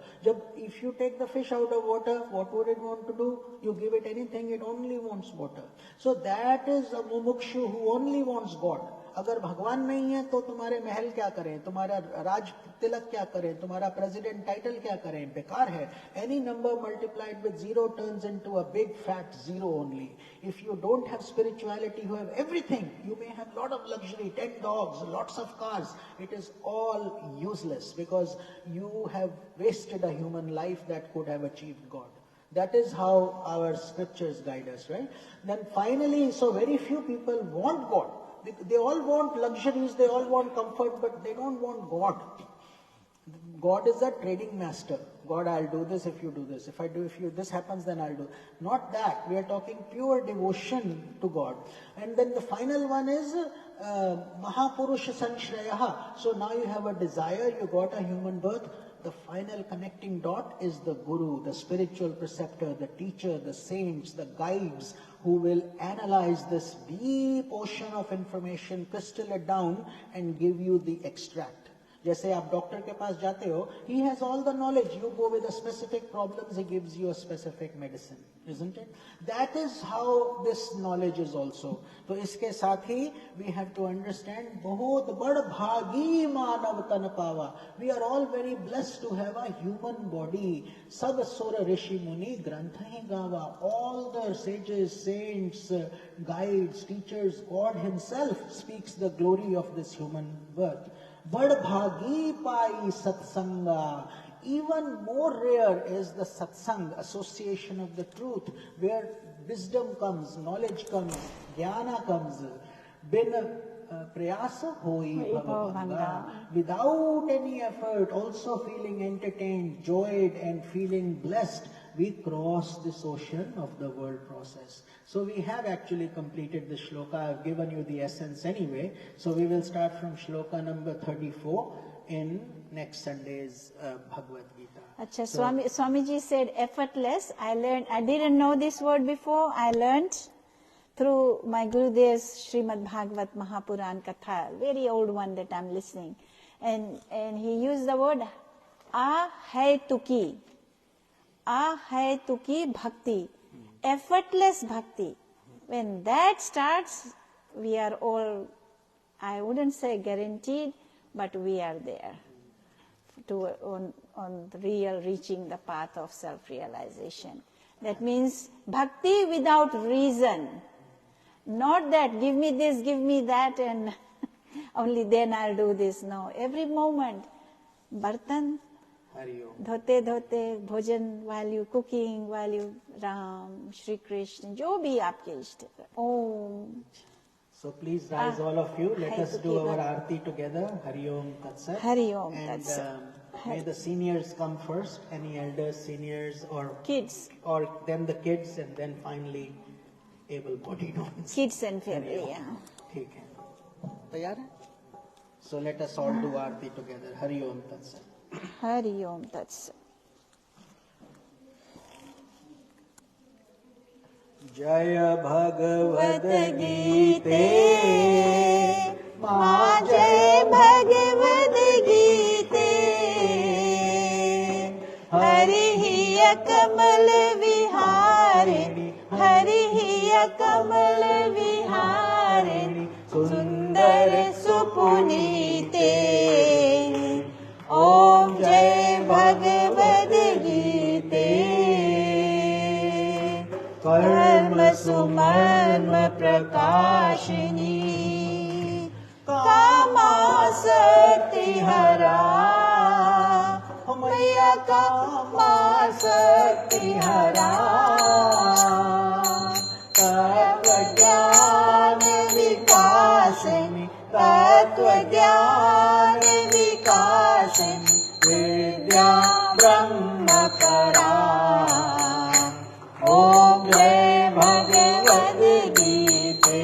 If you take the fish out of water, what would it want to do? You give it anything, it only wants water. So that is a mumukshu who only wants God. अगर भगवान नहीं है तो तुम्हारे महल क्या करें, तुम्हारा राज तिलक क्या करें, तुम्हारा प्रेसिडेंट टाइटल क्या करें, बेकार है. Any number multiplied with zero turns into a big fat zero only. If you don't have spirituality, you have everything. You may have lot of luxury, 10 dogs, lots of cars. It is all useless because you have wasted a human life that could have achieved God. That is how our scriptures guide us, right? Then finally, so very few people want God. They all want luxuries, they all want comfort, but they don't want God. God is a trading master. God, I'll do this if you do this. If this happens, then I'll do. Not that. We are talking pure devotion to God. And then the final one is Mahapurusha Sanshrayaha. So now you have a desire, you got a human birth. The final connecting dot is the Guru, the spiritual preceptor, the teacher, the saints, the guides who will analyze this deep ocean of information, crystal it down and give you the extract. जैसे आप doctor के पास जाते हो, he has all the knowledge. You go with a specific problems, he gives you a specific medicine, isn't it? That is how this knowledge is also. तो इसके साथ ही we have to understand बहुत बड़ भागी मानव तन पावा. We are all very blessed to have a human body. सब सुर ऋषि मुनि ग्रंथ ही गावा. All the sages, saints, guides, teachers, God Himself speaks the glory of this human birth. बड़ भागी पाई सत्संगा. Even more rare is the satsang, association of the truth, where wisdom comes, knowledge comes, jnana comes. Bin prayasa hoi bhavabhanga, without any effort, also feeling entertained, joyed and feeling blessed, we cross this ocean of the world process. So we have actually completed the shloka. I've given you the essence anyway. So we will start from shloka number 34 in next Sunday's Bhagavad Gita. Acha, Swamiji said effortless. I didn't know this word before. I learned through my Gurudev's Srimad Bhagavad Mahapuran Katha, very old one that I'm listening. And he used the word ahetuki. Ahetuki bhakti. Effortless bhakti. When that starts, we are all, I wouldn't say guaranteed, but we are there on the real reaching the path of self-realization. That means bhakti without reason. Not that give me this, give me that, and only then I'll do this. No, every moment, bartan, dhote dhote, bhojan, while you cooking, while you Ram, Shri Krishna, jo bhi aapke ishte kar. Om. So please rise all of you. Let us do our aarti together. Hari Om Tat Sat. Hari Om Tat And Sat. may the seniors come first. Any elders, seniors, or Kids. or then the kids, and then finally able-bodied ones. Kids and family, yeah. ठीक है. तैयार है? So let us all do aarti together. Hari Om Tat Sat. Hari Om Tat Sat. जय भगवद गीते माँ जय भगवद गीते हरि ही कमल विहारिणी हरि ही कमल विहारिणी सुंदर सुपुनीते ओम जय भगवद गीते कर्म सुमर्म प्रकाशिनी कामासक्ति हरा मैया कामासक्ति हरा तत्व ज्ञान विकासिनी तत्व ज्ञान विकासिनी विद्या ब्रह्म करा ओम जय भगवद गीते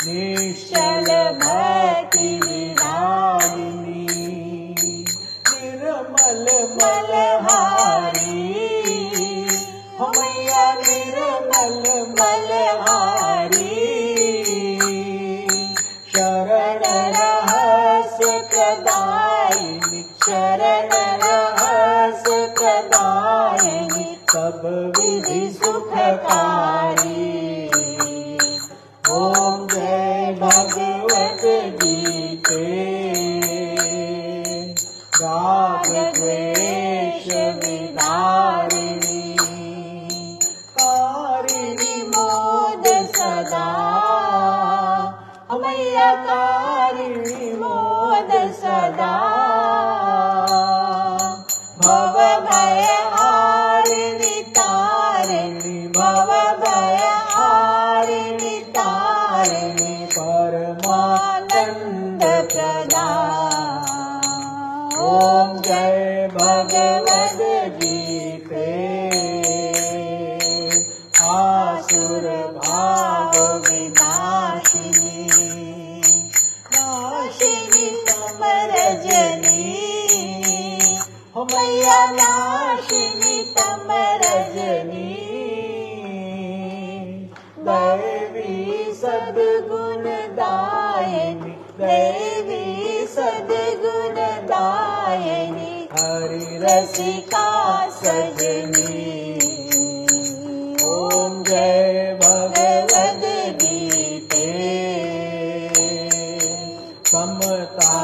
निश्चल भक्ति विदारिणी निर्मल मलहारी मैया निर्मल मलहारी शरण रहस्य प्रदायिनी शरण रहस्य प्रदायिनी सब विधि सुखकारी ओम जय भगवद गीते राग द्वेष विदारिणी कारिणी मोद सदा मैया कारिणी मोद सदा भव भय हारिणी तारिणी भव भय हारिणी तारिणी परमानंद प्रदा ओम जय भगवद गीते आसुर भाव विनाशिनी नाशिनी तमरजनी मैया नाशिनी तमरजनी दैवी सद्गुण दायिनी दैवी सद्गुण दायिनी हरि रसिका सजनी ओम जय भगवद गीते समता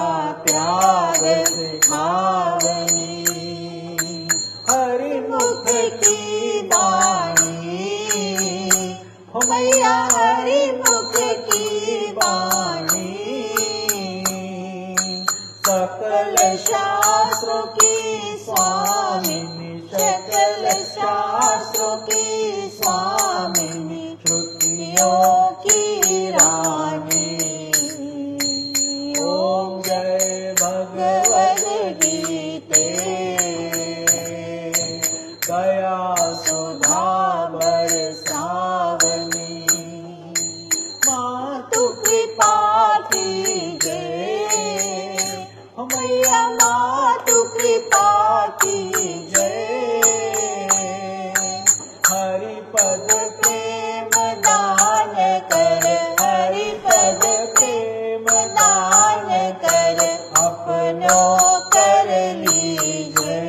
त्याग सिखावनी हरि मुख की बाणी मैया हरि मुख की बाणी सकल शास्त्रों की स्वामिनी सकल शास्त्रों की स्वामिनी श्रुतियों की रानी। ओम जय भगवद गीते, दया सुधा बरसावनी। मातु कृपा कीजे, मैया मातु कृपा कीजे। हरि पद प्रेम दान कर, हरि पद प्रेम दान कर, अपनो कर लीजे।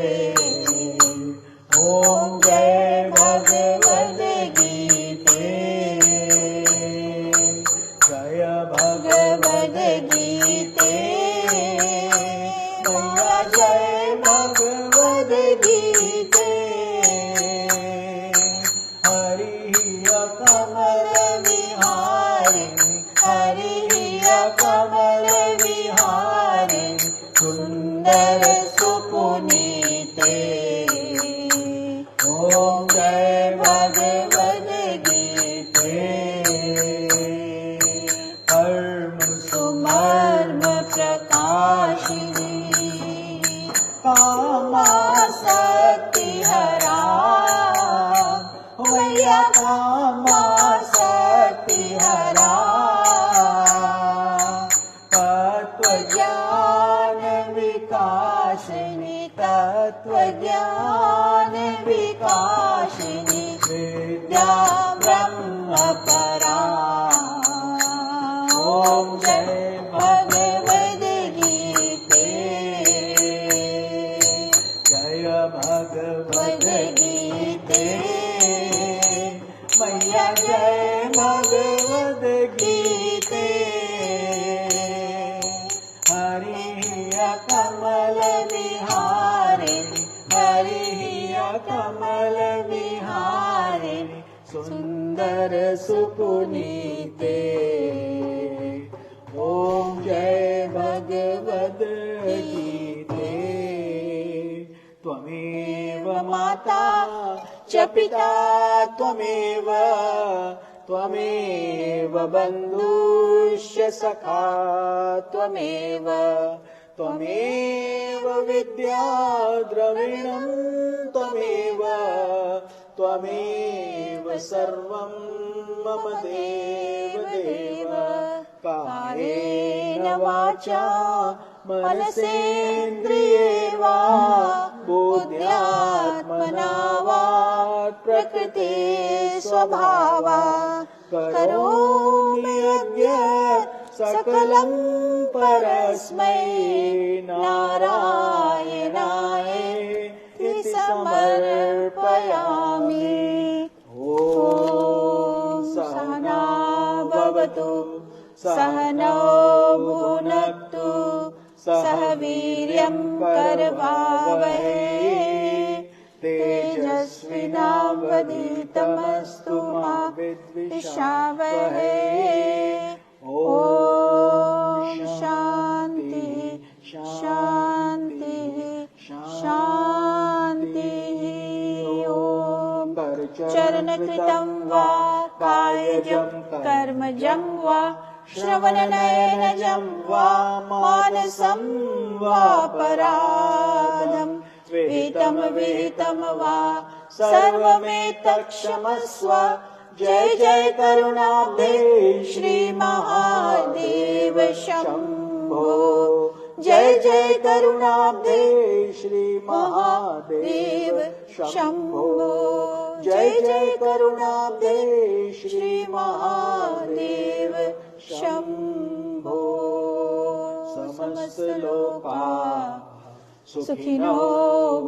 ओम जय भगवद गीते, जय भगवद गीते, मैया जय भगवद गीते। हरि कमल विहारिणी, हरि कमल विहारिणी, सुंदर सुपुनीते। ओम जय भगवद गीते, कर्म सुमर्म प्रकाशिनी, कामासक्ति हरा। मैया कामासक्ति हरा, तत्वज्ञान विकासिनी, तत्वज्ञान विकासिनी, विद्या ब्रह्म परा। ओम जय भगवद गीते, जय भगवद गीते, मैया जय भगवद गीते। हरि कमल विहारिणी, हरि कमल विहारिणी, सुंदर सुपुनीते। ओम जय भगवद गीते। त्वमेव माता च पिता त्वमेव, त्वमेव बन्धुश्च सखा त्वमेव, त्वमेव विद्या द्रविणं त्वमेव, त्वमेव सर्वं मम देव देव। कायेन वाचा मनसेन्द्रिये वा, बुद्ध्यात्मना वा प्रकृते स्वभावा। करोमि यद्यत् सकलं परस्मै नारायणाय समर्पयामि। ॐ सहना भवतु, सहनौ भुनक्तु, सह वीर्यं करवावहै, तेजस्विनावधीतमस्तु मा विद्विषावहै। ॐ शान्ति शान्ति शान्ति। ॐ चरणकृतं वा कायजं कर्मजं वा, श्रवणनयनजं वा मानसं वा पराधं, विहितं विहितं वा सर्वमेतत्क्षमस्व। जय जय करुणाब्धे श्री महादेव शंभो, जय जय करुणाब्धे श्री महादेव शंभो, जय जय करुणाब्धे श्री महादेव शंभो। समस्त लोका सुखिनो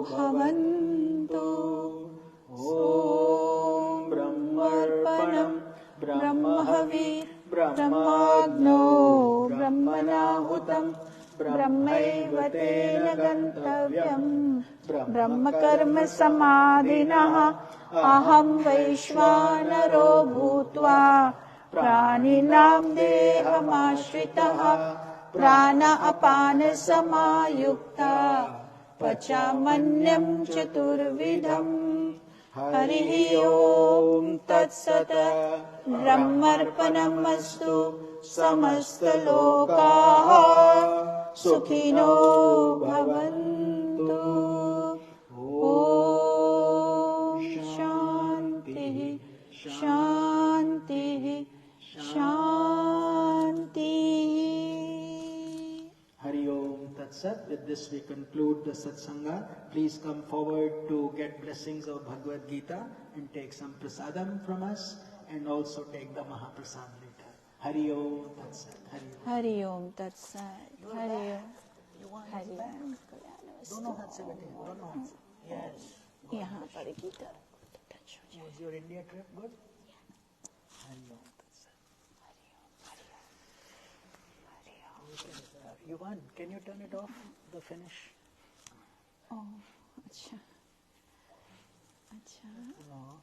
भवन्तु। ॐ ब्रह्मर्पणं ब्रह्महवि ब्रह्माग्नो ब्रह्मणाहुतं, ब्रह्मैव तेन गन्तव्यं ब्रह्म कर्म समाधिनः। अहं वैश्वानरो भूत्वा प्राणिनां देहमाश्रितः, प्राण अपान समायुक्ता पचामन्यं चतुर्विधम्। Harihi Om Tat Sat. Brahmarpanamastu. Samasta lokaha sukhino bhavantu. Om Shanti Shanti Shanti. Hari Om Tat Sat. With this we conclude the Satsanga. Please come forward to get blessings of Bhagavad Gita and take some prasadam from us and also take the Mahaprasad later. Hari Om Tat Sat. Hari Om. Hari Om Tat Sat. Hari Om. Hari Om. दोनों हाथ से बैठे दोनों हाथ से yes यहाँ पर Gita touch हो जाए. Was your India trip good? Hari Om Tat Sat. You won. Can you turn it off? The finish. Oh, अच्छा. अच्छा. No.